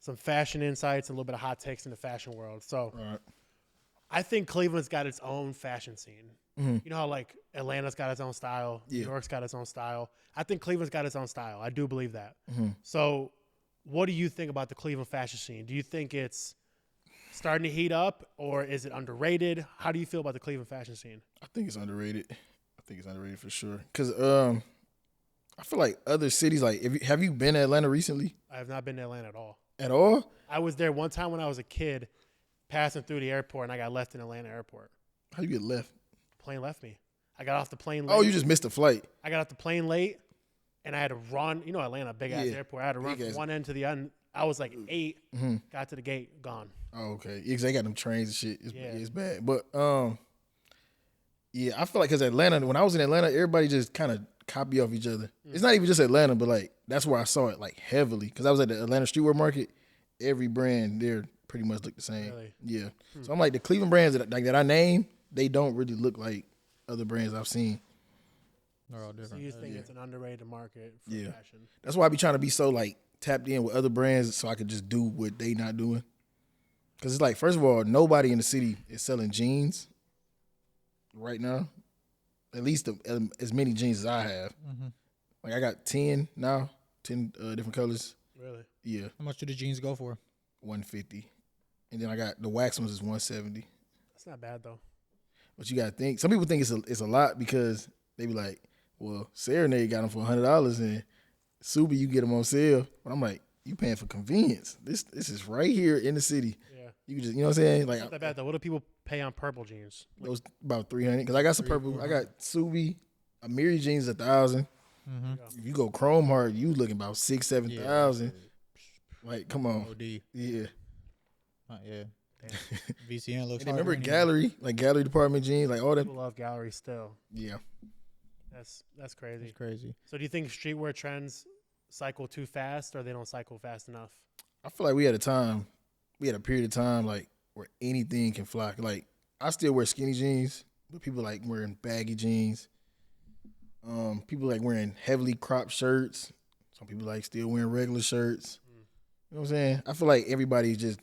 some fashion insights, a little bit of hot takes in the fashion world. So, All right. I think Cleveland's got its own fashion scene. You know how like Atlanta's got its own style, New Yeah. York's got its own style. I think Cleveland's got its own style. I do believe that. So, what do you think about the Cleveland fashion scene? Do you think it's starting to heat up, or is it underrated? How do you feel about the Cleveland fashion scene? I think it's underrated. I think it's underrated for sure. Cause I feel like other cities, like have you been to Atlanta recently I have not been to Atlanta at all. at all? I was there one time when I was a kid, passing through the airport, and I got left in Atlanta airport. How you get left? Plane left me. I got off the plane late. Oh, you just missed the flight. I got off the plane late, and I had to run. You know, Atlanta, big ass Yeah. airport. I had to run Big from ass. one end to the end. I was like 8, got to the gate, gone. Oh, okay. Yeah, 'cause they got them trains and shit. It's, Yeah. it's bad. But yeah, I feel like because Atlanta, when I was in Atlanta, everybody just kind of copy off each other. It's not even just Atlanta, but like that's where I saw it like heavily. Because I was at the Atlanta Streetwear Market. Every brand there pretty much look the same. Really? Yeah. So I'm like the Cleveland brands that I name, they don't really look like other brands I've seen. They're all So different. you think it's an underrated market for Yeah. fashion? That's why I be trying to be so like tapped in with other brands so I could just do what they not doing. Cause it's like, first of all, nobody in the city is selling jeans right now. At least as many jeans as I have. Like I got 10 now, 10 different colors. Really? Yeah, How much do the jeans go for? 150. And then I got the wax ones is 170. That's not bad though. But you gotta think. Some people think it's a lot because they be like, well, Serenade got them for $100 and Subi you get them on sale. But I'm like, you paying for convenience. This is right here in the city. Yeah. You can just, you know what I'm saying? Like Not that bad though. What do people pay on purple jeans? Like, those about 300 because I got some purple. I got Subi, Amiri jeans 1,000. If you go Chrome Heart, you looking about 6,000-7,000. Like, come on. OD. Yeah. Yeah. VCN looks And hard remember anyway. gallery department jeans, like all that. people love gallery still. Yeah. That's crazy. It's crazy. So do you think streetwear trends cycle too fast or they don't cycle fast enough? I feel like we had a period of time like where anything can fly. Like I still wear skinny jeans, but people like wearing baggy jeans. People like wearing heavily cropped shirts. Some people like still wearing regular shirts. You know what I'm saying? I feel like everybody's just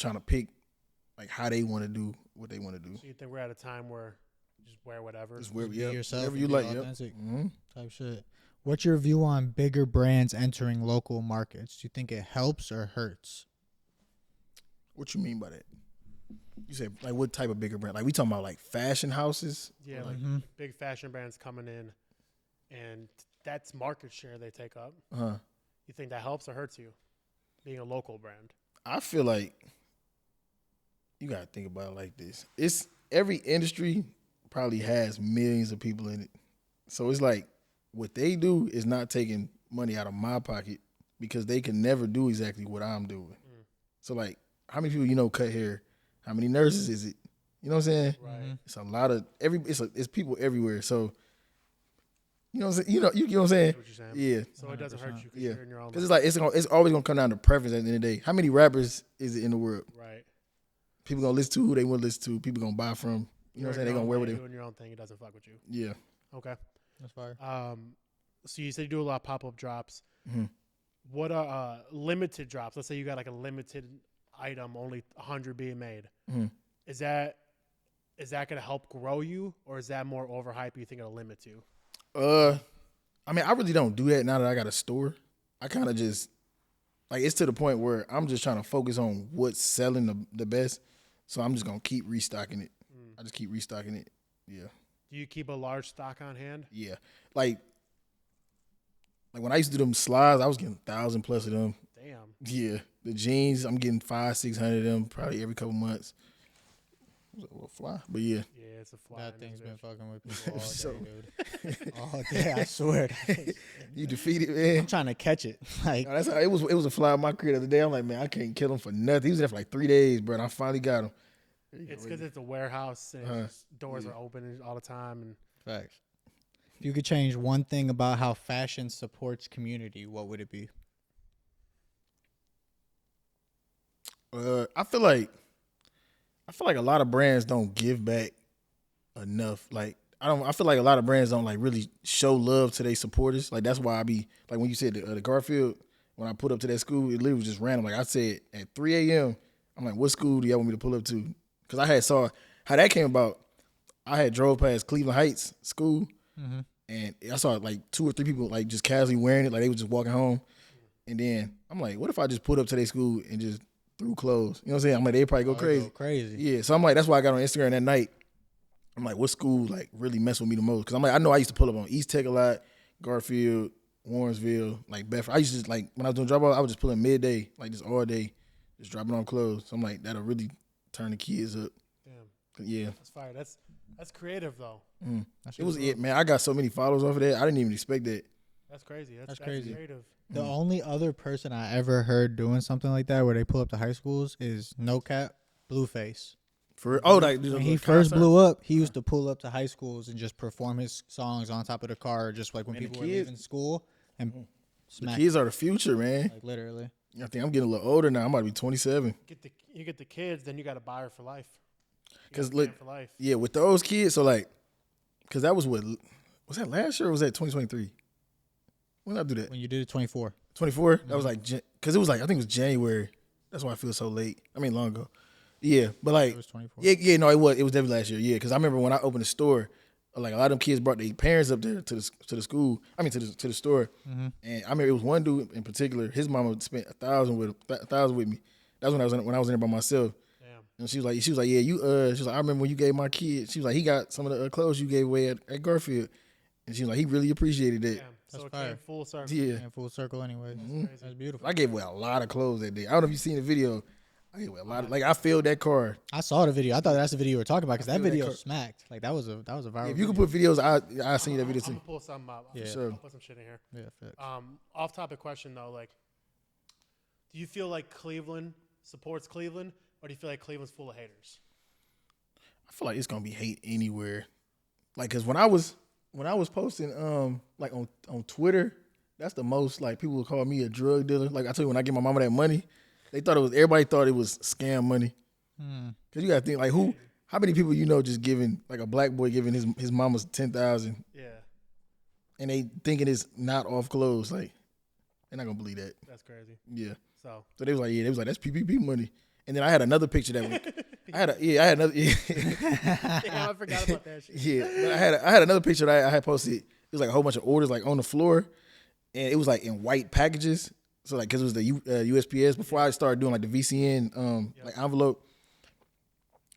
trying to pick like how they want to do what they want to do. So you think we're at a time where you just wear whatever? Just wear Be yep, yourself whatever and you be like. Yep. authentic. Mm-hmm. Type shit. What's your view on bigger brands entering local markets? Do you think it helps or hurts? What you mean by that? You say like what type of bigger brand? Like we talking about like fashion houses? Yeah, like big fashion brands coming in, and that's market share they take up. You think that helps or hurts you, being a local brand? I feel like you gotta think about it like this. It's every industry probably has millions of people in it. So it's like what they do is not taking money out of my pocket because they can never do exactly what I'm doing. So like how many people you know cut hair? How many nurses is it? You know what I'm saying? Right. It's a lot of it's people everywhere. So you know what I'm saying? You know what I'm saying? What you're saying? Yeah. So it doesn't hurt you because Yeah. you're in your own. Because it's like it's always gonna come down to preference at the end of the day. How many rappers is it in the world? right. People gonna listen to who they want to listen to. People gonna buy from. You know what I'm saying? They gonna wear what they. doing your own thing. It doesn't fuck with you. Yeah. Okay. That's fire. So you said you do a lot of pop-up drops. Mhm. What are limited drops? Let's say you got like a limited item, only 100 being made. Mhm. Is that going to help grow you, or is that more overhype? You think it'll limit you? I mean, I really don't do that now that I got a store. I kind of just like it's to the point where I'm just trying to focus on what's selling the best. So I'm just gonna keep restocking it. I just keep restocking it. Yeah. Do you keep a large stock on hand? Yeah. Like when I used to do them slides, I was getting 1,000 plus of them. Damn. Yeah. The jeans, I'm getting 500-600 of them probably every couple months. It was a little fly, but yeah. Yeah, it's a fly. That in thing's this been bitch. fucking with people all day, So- dude. All day, I swear. You defeated, man. I'm trying to catch it. Like, No, that's how it was. It was a fly in my crib the other day. I'm like, man, I can't kill him for nothing. He was there for like 3 days, bro. And I finally got him. It's because it's a warehouse and it's just doors are open all the time. And facts. If you could change one thing about how fashion supports community, what would it be? I feel like a lot of brands don't give back enough. Like I feel like a lot of brands don't like really show love to their supporters. Like that's why I be like when you said the Garfield, when I put up to that school, it literally was just random. Like I said at 3 a.m., I'm like, what school do y'all want me to pull up to? Because I had saw how that came about. I had drove past Cleveland Heights School, and I saw like 2 or 3 people like just casually wearing it, like they was just walking home. And then I'm like, what if I just put up to their school and just threw clothes? You know what I'm saying? I'm like, they'd probably go crazy. Go crazy. Yeah, so I'm like, that's why I got on Instagram that night. I'm like, what school like really mess with me the most? Because I'm like, I know I used to pull up on East Tech a lot, Garfield, Warrensville, like Bedford. I used to just like when I was doing drop off, I would just pull in midday, like just all day, just dropping on clothes. So I'm like, that'll really turn the kids up. damn, Yeah, that's fire. That's creative though. it was it, man. I got so many followers off of that. I didn't even expect that. That's crazy. That's crazy. creative. The only other person I ever heard doing something like that where they pull up to high schools is No Cap, Blueface. Like When he first blew up, he used to pull up to high schools and just perform his songs on top of the car, just like when Man, the people were kids- leaving school and The smack, kids are the future, man. like literally. I think I'm getting a little older now. I'm about to be 27. You You get the kids, then you got to buy her for life. Because look, for life. yeah, with those kids, so like, because that was what, was that last year or was that 2023? When did I do that? When you did it 24. 24? That was like, because it was like, I think it was January. That's why I feel so late. I mean, long ago. Yeah, but like, It was 24. yeah, no, it was definitely last year. Yeah, because I remember when I opened the store, like a lot of them kids brought their parents up there to the school. I mean, to the store. Mm-hmm. And I remember it was one dude in particular. His mama spent $1,000 with me. That's when I was in there by myself. Damn. And she was like, yeah, you. She was like, I remember when you gave my kid. She was like, he got some of the clothes you gave away at Garfield. And she was like, he really appreciated that. Damn. So That's it fire. came full circle. Yeah, And full circle anyway. That's beautiful. I gave away a lot of clothes that day. I don't know if you seen the video. I gave away a lot. Like I filled that car. I saw the video. I thought that's the video we were talking about because that feel that video cur- smacked. Like that was a viral. If you video. can put videos, I seen that video I'm too. gonna pull something up. Yeah. Sure. I'll put some shit in here. Yeah, facts. Off topic question though, like, do you feel like Cleveland supports Cleveland, or do you feel like Cleveland's full of haters? I feel like it's gonna be hate anywhere. Like, cause when I was posting like on Twitter, that's the most like people would call me a drug dealer. Like I told you, when I give my mama that money, everybody thought it was scam money. Cause you gotta think like how many people just giving, like a black boy giving his mama's 10,000, Yeah, and they thinking it's not off clothes. Like they're not gonna believe that. that's crazy. Yeah. So So they was like that's PPP money. And then I had another picture that went, I had another damn, I forgot about that shit. yeah. But I had another picture that I had posted. It was like a whole bunch of orders like on the floor, and it was like in white packages. So like, cause it was the USPS before I started doing like the VCN like envelope.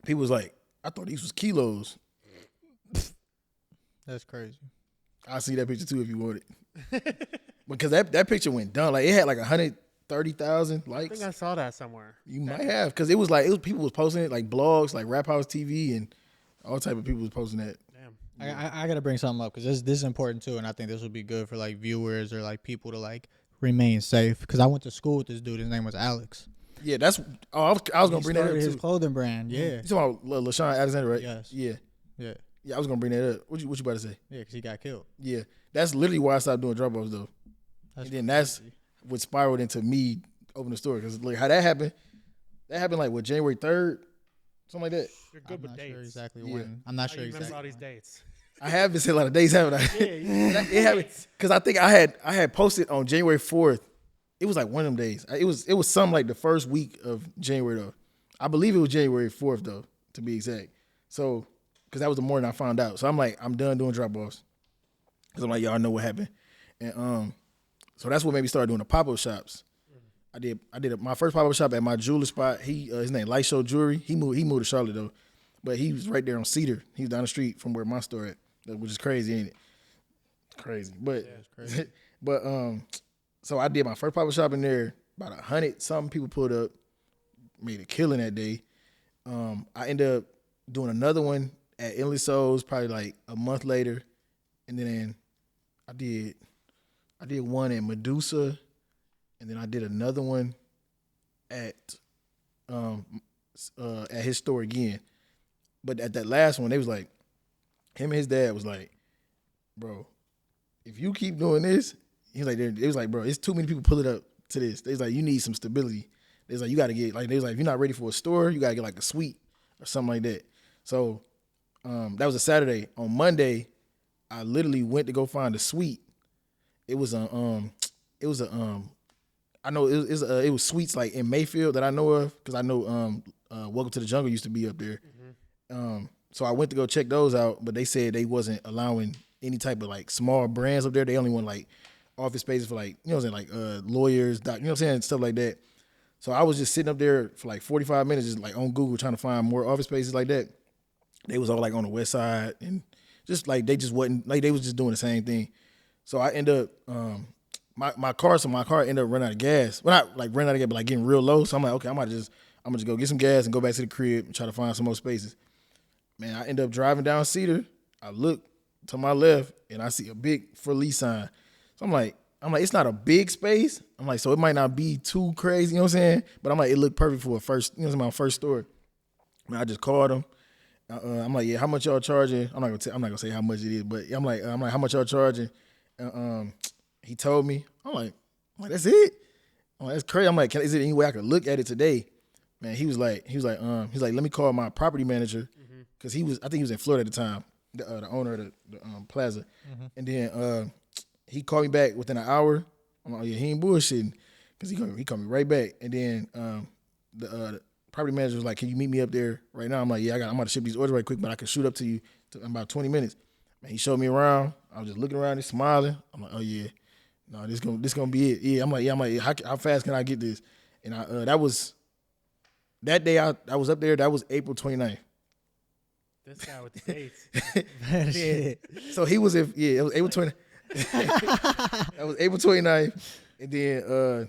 People was like, I thought these was kilos. That's crazy. I'll see that picture too if you want it. Because that picture went down. Like it had like 130,000 I likes. think I saw that somewhere. You might have, because it was people was posting it, like blogs, like Rap House TV, and all type of people was posting that. Damn. I gotta bring something up because this is important too, and I think this would be good for like viewers or like people to like remain safe. Because I went to school with this dude. His name was Alex. Yeah, that's. Oh, I was gonna bring that up started his too. clothing brand. Yeah, You talking about LaShawn Alexander, right? Yes. Yeah, yeah, I was gonna bring that up. What you about to say? yeah. Because he got killed. Yeah, that's literally why I stopped doing drop offs though. And then that's what spiraled into me opening the store, because like how that happened. That happened like what, January 3rd, something like that. You're good I'm with not dates. sure exactly Yeah. when. I'm not How sure you remember exactly. all these when. dates? I have been saying a lot of days, haven't I? Yeah, It happened because I think I had posted on January 4th. It was like one of them days. It was some like the first week of January though. I believe it was January 4th though, to be exact. So, because that was the morning I found out. So I'm like, I'm done doing drop offs. Because I'm like, y'all know what happened. And so that's what made me start doing the pop-up shops. I did my first pop-up shop at my jeweler spot. His name Light Show Jewelry. He moved to Charlotte though, but he was right there on Cedar. He was down the street from where my store at, which is crazy, ain't it? Crazy, but it's crazy. but so I did my first pop-up shop in there. About 100 something people pulled up, made a killing that day. I ended up doing another one at Endless Souls probably like a month later, and then I did one at Medusa, and then I did another one at his store again. But at that last one, they was like, him and his dad was like, bro, if you keep doing this, he's like, it was like, bro, it's too many people pulling up to this. They was like, you need some stability. They was like, you got to get, like, they was like, if you're not ready for a store, you got to get like a suite or something like that. So that was a Saturday. On Monday, I literally went to go find a suite. It was I know it was suites like in Mayfield that I know of, because I know Welcome to the Jungle used to be up there. So I went to go check those out, but they said they wasn't allowing any type of like small brands up there. They only want like office spaces for like, you know what I'm saying, like lawyers, you know what I'm saying, stuff like that. So I was just sitting up there for like 45 minutes, just like on Google trying to find more office spaces like that. They was all like on the west side, and just like they just wasn't, like they was just doing the same thing. So I end up my car ended up running out of gas. Well, not like running out of gas, but like getting real low. So I'm like, okay, I'm gonna just go get some gas and go back to the crib and try to find some more spaces. Man, I end up driving down Cedar. I look to my left and I see a big for lease sign. So I'm like, it's not a big space. I'm like, so it might not be too crazy, you know what I'm saying? But I'm like, it looked perfect for a first, you know, my first store. Man, I just called him. I'm like, yeah, how much y'all charging? I'm not gonna say how much it is, but I'm like, how much y'all charging? He told me. I'm like, that's it. I'm like, that's crazy. I'm like, is there any way I could look at it today? man, he was like, let me call my property manager, because I think he was in Florida at the time, the owner of the plaza, and then he called me back within an hour. I'm like, oh yeah, he ain't bullshitting, because he called me right back, and then the property manager was like, can you meet me up there right now? I'm like, yeah, I'm about to ship these orders right quick, but I can shoot up to you in about 20 minutes. Man, he showed me around. I was just looking around and smiling. I'm like, oh yeah, no, this gonna be it. Yeah, I'm like, how fast can I get this? And that day I was up there. That was April 29th. This guy with the dates. Yeah. So he was it was April 29th. That was April 29th, and then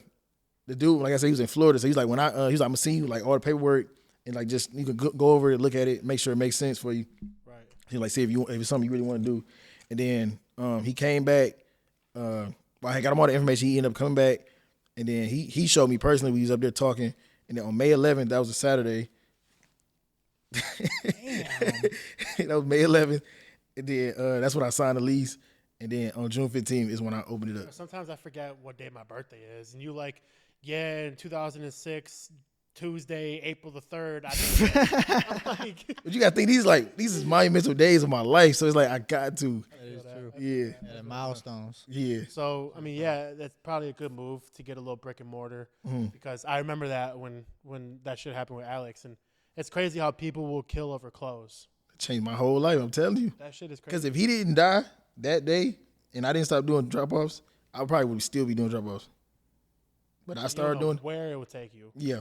the dude, like I said, he was in Florida. So he's like, he's like, I'm gonna send you like all the paperwork, and like just you can go over it, look at it, make sure it makes sense for you. Right. He's like, see if it's something you really want to do. And then he came back. I got him all the information. He ended up coming back, and then he showed me personally. We was up there talking, and then on May 11th, that was a Saturday. That was May 11th, and then that's when I signed the lease. And then on June 15th is when I opened it up. Sometimes I forget what day my birthday is, and you like, yeah, in 2006, Tuesday, April the 3rd. I'm like, but you gotta think these is monumental days of my life, so it's like I got to. That is true. Yeah. Yeah, milestones. Yeah. So I mean, yeah, that's probably a good move to get a little brick and mortar, because I remember that when that shit happened with Alex, and it's crazy how people will kill over clothes. It changed my whole life, I'm telling you. That shit is crazy. Because if he didn't die that day and I didn't stop doing drop-offs, I probably would still be doing drop-offs. But I started doing where it would take you. Yeah.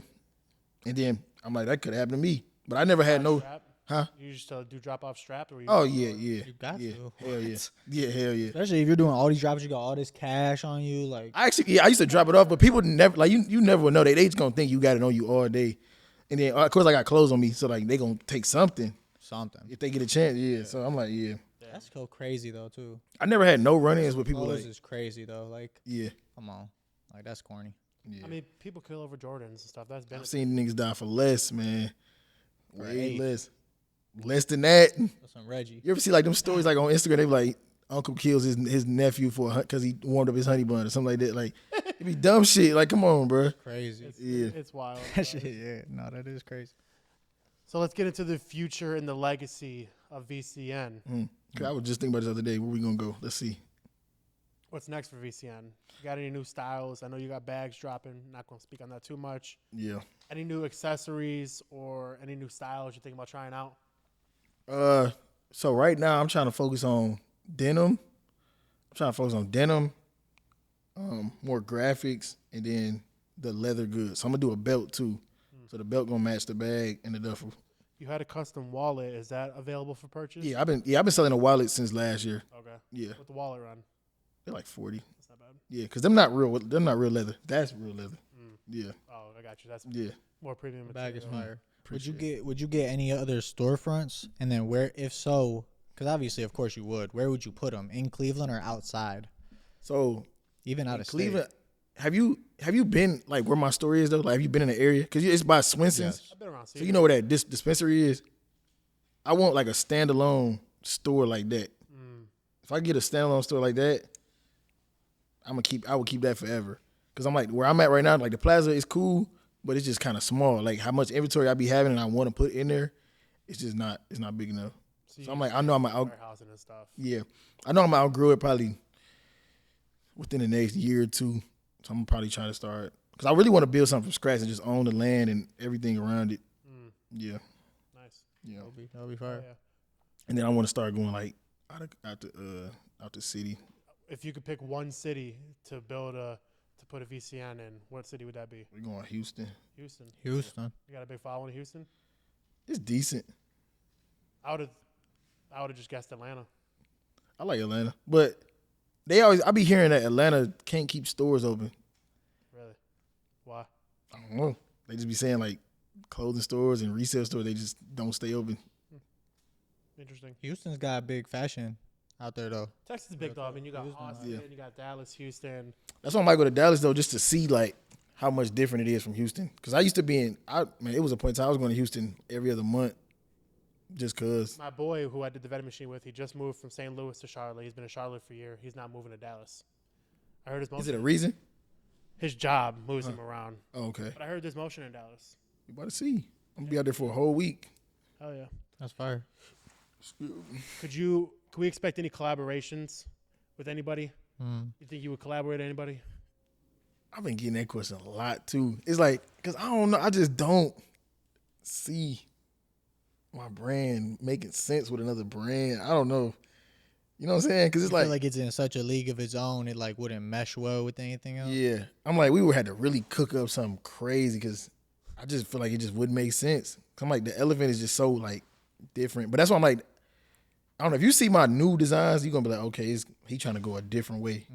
And then I'm like, that could happen to me. But I never had no Strap? Huh? You just do drop off strap, or you Oh yeah. You got yeah. to. Hell yeah. Yeah, hell yeah. Especially if you're doing all these drops, you got all this cash on you. Like, I used to drop it off, but people never like you never would know. They just gonna think you got it on you all day. And then of course I got clothes on me, so like they gonna take something if they get a chance. Yeah. So I'm like, yeah. that's so crazy though too. I never had no run-ins with people Clothes like is crazy though. Like, yeah. come on, like that's corny. Yeah. I mean, people kill over Jordans and stuff. That's been I've seen niggas die for less, man. Way Right. less than that. That's some Reggie. You ever see like them stories like on Instagram? They be like, uncle kills his nephew because he warmed up his honey bun or something like that. Like it be dumb shit. Like come on, bro. Crazy. Yeah. It's wild. That shit, yeah. No, that is crazy. So let's get into the future and the legacy of VCN. 'Cause I was just thinking about this the other day. Where we gonna go? Let's see. What's next for VCN? You got any new styles? I know you got bags dropping. Not going to speak on that too much. Yeah. Any new accessories or any new styles you're thinking about trying out? So right now I'm trying to focus on denim. More graphics, and then the leather goods. So I'm gonna do a belt too. So the belt gonna match the bag and the duffel. You had a custom wallet. Is that available for purchase? Yeah, I've been selling a wallet since last year. Okay. Yeah, What the wallet run? they're like 40. That's not bad. Yeah, because they're not real leather. That's real leather. Yeah, Oh, I got you. That's yeah. more premium The bag is material. fire. Appreciate Would you get any other storefronts? And then where, if so, because obviously, of course, you would. Where would you put them? In Cleveland or outside? So Even out of Cleveland, state? have you been like where my store is though? Like have you been in the area? Because it's by Swenson's. Yes. I've been around. So you know where that dispensary is? I want like a standalone store like that. If I get a standalone store like that, I would keep that forever. Cause I'm like where I'm at right now, like the plaza is cool, but it's just kind of small. Like how much inventory I be having and I want to put in there, it's not big enough. So I'm like, I know I'm out. warehousing and stuff. Yeah, I know I'm gonna outgrow it probably within the next year or two. So I'm probably trying to start because I really want to build something from scratch and just own the land and everything around it. Yeah, Nice. yeah. That'll be Oh, fire. yeah. And then I want to start going like out the city. If you could pick one city to put a VCN in, what city would that be? We're going to Houston. Houston. Houston. You got a big following in Houston? It's decent. I would have just guessed Atlanta. I like Atlanta, but I be hearing that Atlanta can't keep stores open. Really? Why? I don't know. They just be saying like clothing stores and resale stores, they just don't stay open. Interesting. Houston's got big fashion out there though. Texas is big though. I mean, you got Houston, Austin, yeah. you got Dallas, Houston. That's why I might go to Dallas though, just to see like how much different it is from Houston. Because I used to be it was a point in time I was going to Houston every other month, just cause. My boy, who I did the vending machine with, he just moved from St. Louis to Charlotte. He's been in Charlotte for a year. He's not moving to Dallas. I heard his motion. Is it a reason? His job moves him around. Oh, okay. But I heard there's motion in Dallas. You about to see. I'm gonna be out there for a whole week. Oh yeah. That's fire. Could we expect any collaborations with anybody? You think you would collaborate with anybody? I've been getting that question a lot too. It's like, cause I don't know, I just don't see my brand making sense with another brand. I don't know. You know what I'm saying? Cause it's I feel like it's in such a league of its own. It like wouldn't mesh well with anything else. yeah. I'm like, we would have to really cook up something crazy because I just feel like it just wouldn't make sense. I'm like, the elephant is just so like different. But that's why I'm like, I don't know, if you see my new designs, you're gonna be like, okay, he trying to go a different way.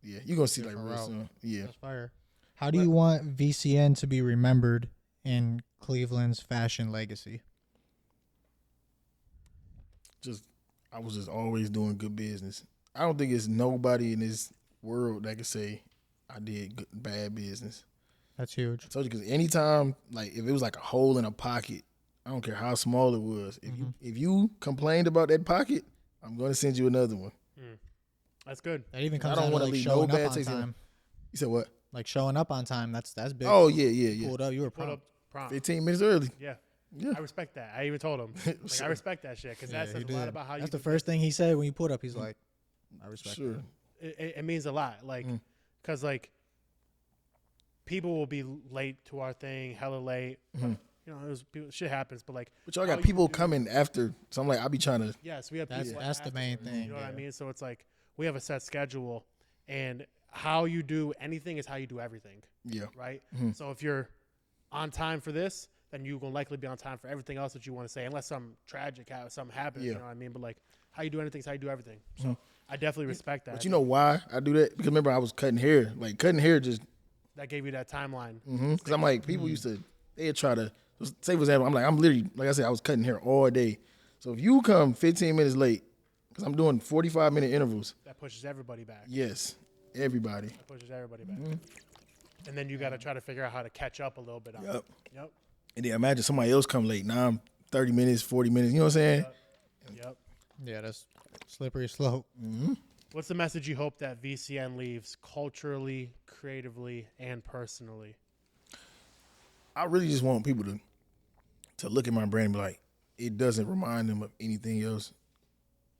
Yeah, you're gonna see like real soon. Yeah. That's fire. How do you want VCN to be remembered in Cleveland's fashion legacy? I was just always doing good business. I don't think it's nobody in this world that can say I did bad business. That's huge. I told you, because anytime, like, if it was like a hole in a pocket, I don't care how small it was. If you complained about that pocket, I'm going to send you another one. That's good. That even I comes don't down to wanna like leave no showing bad up on taste in time. You said what? Like showing up on time. That's big. Oh, yeah. Pulled up. You were Put prompt. up prompt. 15 minutes early. Yeah. Yeah. I respect that. I even told him. Like, I respect that shit because that Yeah, says he a lot did. about how you That's do the first thing he said when you pulled up. He's like, I respect Sure. that. it means a lot. Like, because like people will be late to our thing, hella late. You know, shit happens, but like. But y'all how got you people do- coming after. So I'm like, I be trying to. Yes, we have. That's- people that's the main afterwards, thing, You know what I yeah. mean? So it's like we have a set schedule, and how you do anything is how you do everything, Yeah. right? So if you're on time for this, then you're gonna likely be on time for everything else that you want to say, unless something tragic something happens. You Yeah. know what I mean? But like how you do anything is how you do everything. So I definitely respect that. But you know why I do that? Because remember, I was cutting hair. Like, cutting hair just. that gave you that timeline. Because I'm like, people used to, they'd try to, say for example, I'm literally, like I said, I was cutting hair all day. So if you come 15 minutes late, because I'm doing 45-minute intervals, That pushes everybody back. yes, everybody. That pushes everybody back. And then you got to try to figure out how to catch up a little bit on it. Yep. And then imagine somebody else come late. Now I'm 30 minutes, 40 minutes, you know what I'm saying? Yep. Yeah, that's slippery slope. What's the message you hope that VCN leaves culturally, creatively, and personally? I really just want people to look at my brand and be like, it doesn't remind them of anything else.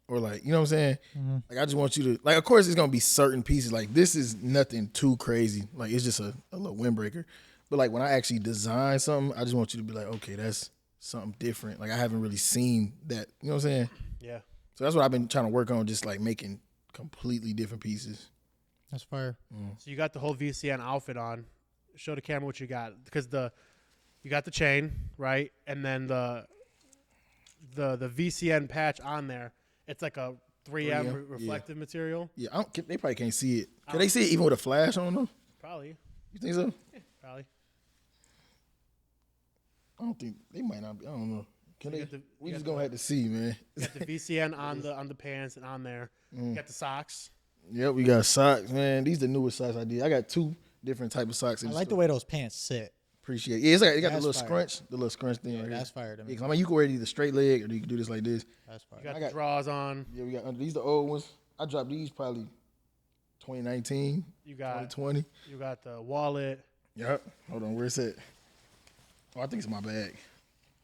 Or like, you know what I'm saying? Like, I just want you to, like, of course it's going to be certain pieces. Like, this is nothing too crazy. Like, it's just a little windbreaker. But like, when I actually design something, I just want you to be like, okay, that's something different. Like, I haven't really seen that. You know what I'm saying? Yeah. So that's what I've been trying to work on, just like making completely different pieces. That's fire. So you got the whole VCN outfit on. Show the camera what you got, because you got the chain, right, and then the VCN patch on there. It's like a 3M reflective material. Yeah, they probably can't see it. Can they see it even with a flash on them? Probably. You think so? Probably. I don't think they might not be. I don't know. Can You they? got the- We you just got gonna have to see, man. You got the VCN on the pants and on there. You got the socks. Yep, we got socks, man. These the newest socks I did. I got 2 different type of socks. In I the like the store. way those pants sit. Appreciate it. Yeah, it's like, it got the That's little fire. scrunch thing right here. That's fire to me. Yeah, 'cause I mean, you can wear it either straight leg or you can do this like this. That's fire. You got I the got- drawers on. Yeah, we got these the old ones. I dropped these probably 2019, You got 2020. you got the wallet. Yep. Hold on, where's it? Oh, I think it's my bag.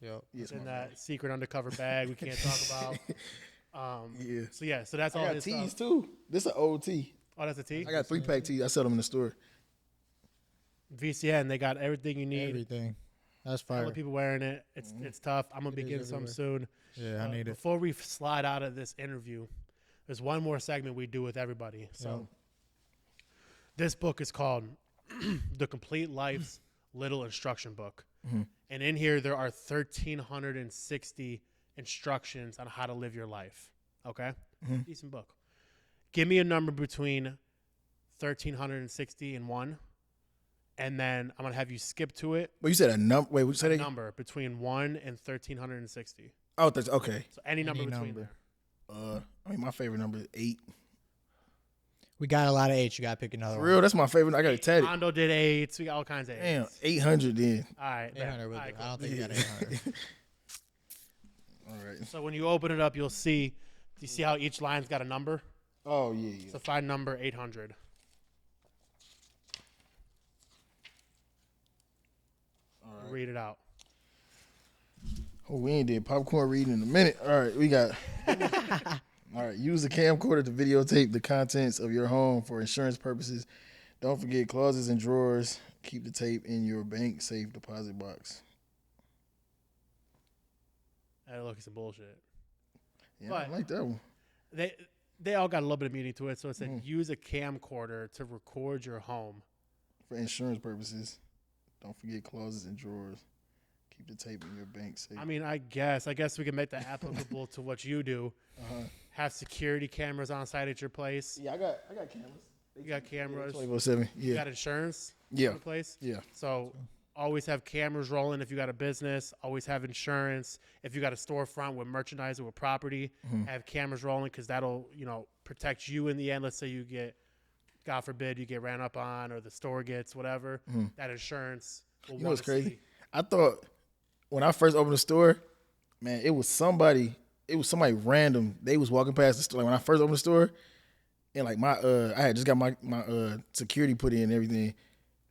Yep. Yeah, it's In my that secret undercover bag we can't talk about. Yeah. So that's all I got his tees stuff. too. This is an old tee. Oh, that's a tee. I got 3-pack tees. I sell them in the store. VCN, they got everything you need. Everything. That's A fire. lot of people wearing it. It's tough. I'm gonna be is getting some everywhere. soon. Yeah, I need it. Before we slide out of this interview, there's one more segment we do with everybody. So this book is called The Complete Life's Little Instruction Book. And in here there are 1,360 instructions on how to live your life. Okay? Decent book. Give me a number between 1,360 and 1. And then I'm gonna have you skip to it. Well, you said a number. Wait, what you said? A again? number between 1 and 1,360. Oh, that's okay. So any number between number. there. I mean, my favorite number is 8. We got a lot of H. You got to pick another For one. real, that's my favorite. I got it tatted. Mondo did 8s. We got all kinds of 8s. Damn, 800 then. All right. 800 with all right, it. cool. I don't think you got 800. All right. So when you open it up, you'll see. Do you see how each line's got a number? Oh, yeah. So find number 800. All You read it out. Oh, we ain't did popcorn reading in a minute. All right, we got. All right, use a camcorder to videotape the contents of your home for insurance purposes. Don't forget closets and drawers. Keep the tape in your bank safe deposit box. That looks like some bullshit. Yeah, But- I like that one. They all got a little bit of meaning to it. So it said use a camcorder to record your home. For insurance purposes. Don't forget closets and drawers. Keep the tape in your bank safe. I mean, I guess we can make that applicable to what you do. Have security cameras on site at your place. Yeah, I got cameras. You got cameras. 24/7. You Yeah. got insurance. Yeah. At your place. Yeah. So always have cameras rolling if you got a business. Always have insurance. If you got a storefront with merchandise or with property, have cameras rolling because that'll protect you in the end. Let's say you get, God forbid, you get ran up on or the store gets whatever. That insurance will You know what's wanna crazy? see. I thought when I first opened the store, man, it was somebody random. They was walking past the store. Like when I first opened the store, and like I had just got my security put in and everything.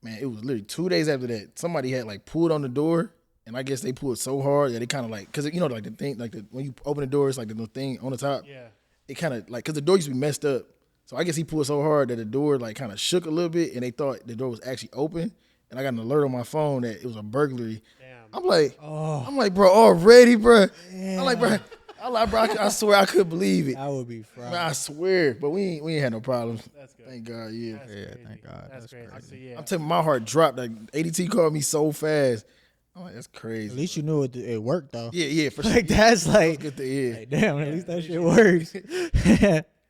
Man, it was literally 2 days after that. Somebody had like pulled on the door, and I guess they pulled so hard that they kind of like, cause like the thing, like when you open the door, it's like the little thing on the top. Yeah. It kind of like, cause the door used to be messed up. So I guess he pulled so hard that the door like kind of shook a little bit, and they thought the door was actually open. And I got an alert on my phone that it was a burglary. Damn. I'm like, bro, already, bro. I'm like, bro, I swear I couldn't believe it. That would be fried. Man, I swear, but we ain't had no problems. That's good. Thank God, yeah. That's Yeah, crazy. thank God. That's That's crazy. crazy. So, yeah. I'm telling you, my heart dropped. Like ADT called me so fast. I'm like, that's crazy. At least you knew it worked though. Yeah, for sure. Like that's like, Good to hear. like, damn. At least that shit works.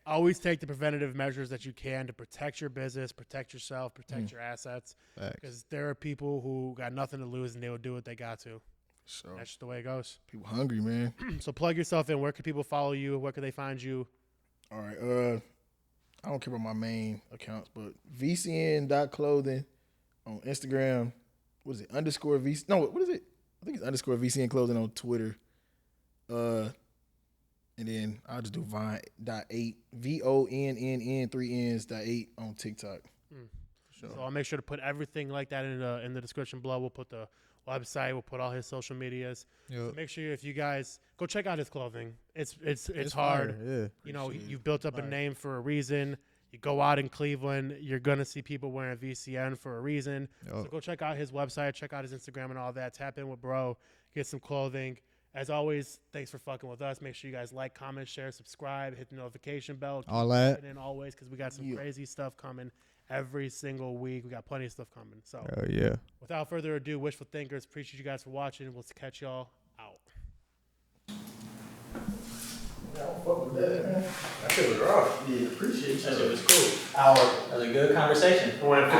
Always take the preventative measures that you can to protect your business, protect yourself, protect your assets. Facts. Because there are people who got nothing to lose and they will do what they got to. So That's just the way it goes. people hungry, man. So plug yourself in. Where can people follow you? Where can they find you? All right. I don't care about my main accounts, but VCN.clothing on Instagram. What is it? _VC? No, what is it? I think it's _VCN Clothing on Twitter. And then I'll just do Vine.8, VONNN 3 N's.8 on TikTok. So I'll make sure to put everything like that in the description below. We'll put the website. We'll put all his social medias. So make sure if you guys go check out his clothing. It's hard. Fire, yeah. You've built up a name for a reason. You go out in Cleveland, you're gonna see people wearing VCN for a reason. So go check out his website, check out his Instagram and all that. Tap in with bro, get some clothing. As always, thanks for fucking with us. Make sure you guys like, comment, share, subscribe, hit the notification bell. All that. And always, because we got some crazy stuff coming every single week. We got plenty of stuff coming. So Oh yeah. without further ado, Wishful Thinkers, appreciate you guys for watching. We'll catch y'all out. That shit was rough. Yeah, appreciate you. That shit was cool. Hour. That was a good conversation. Went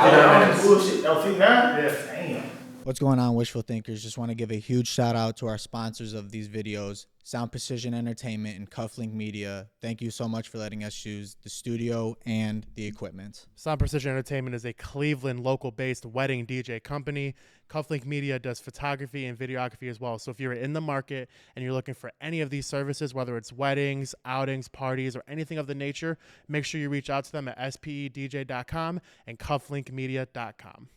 Bullshit. That was 59? Yeah. Damn. What's going on, Wishful Thinkers? Just want to give a huge shout out to our sponsors of these videos, Sound Precision Entertainment and Cufflink Media. Thank you so much for letting us use the studio and the equipment. Sound Precision Entertainment is a Cleveland local-based wedding DJ company. Cufflink Media does photography and videography as well. So if you're in the market and you're looking for any of these services, whether it's weddings, outings, parties, or anything of the nature, make sure you reach out to them at spedj.com and cufflinkmedia.com.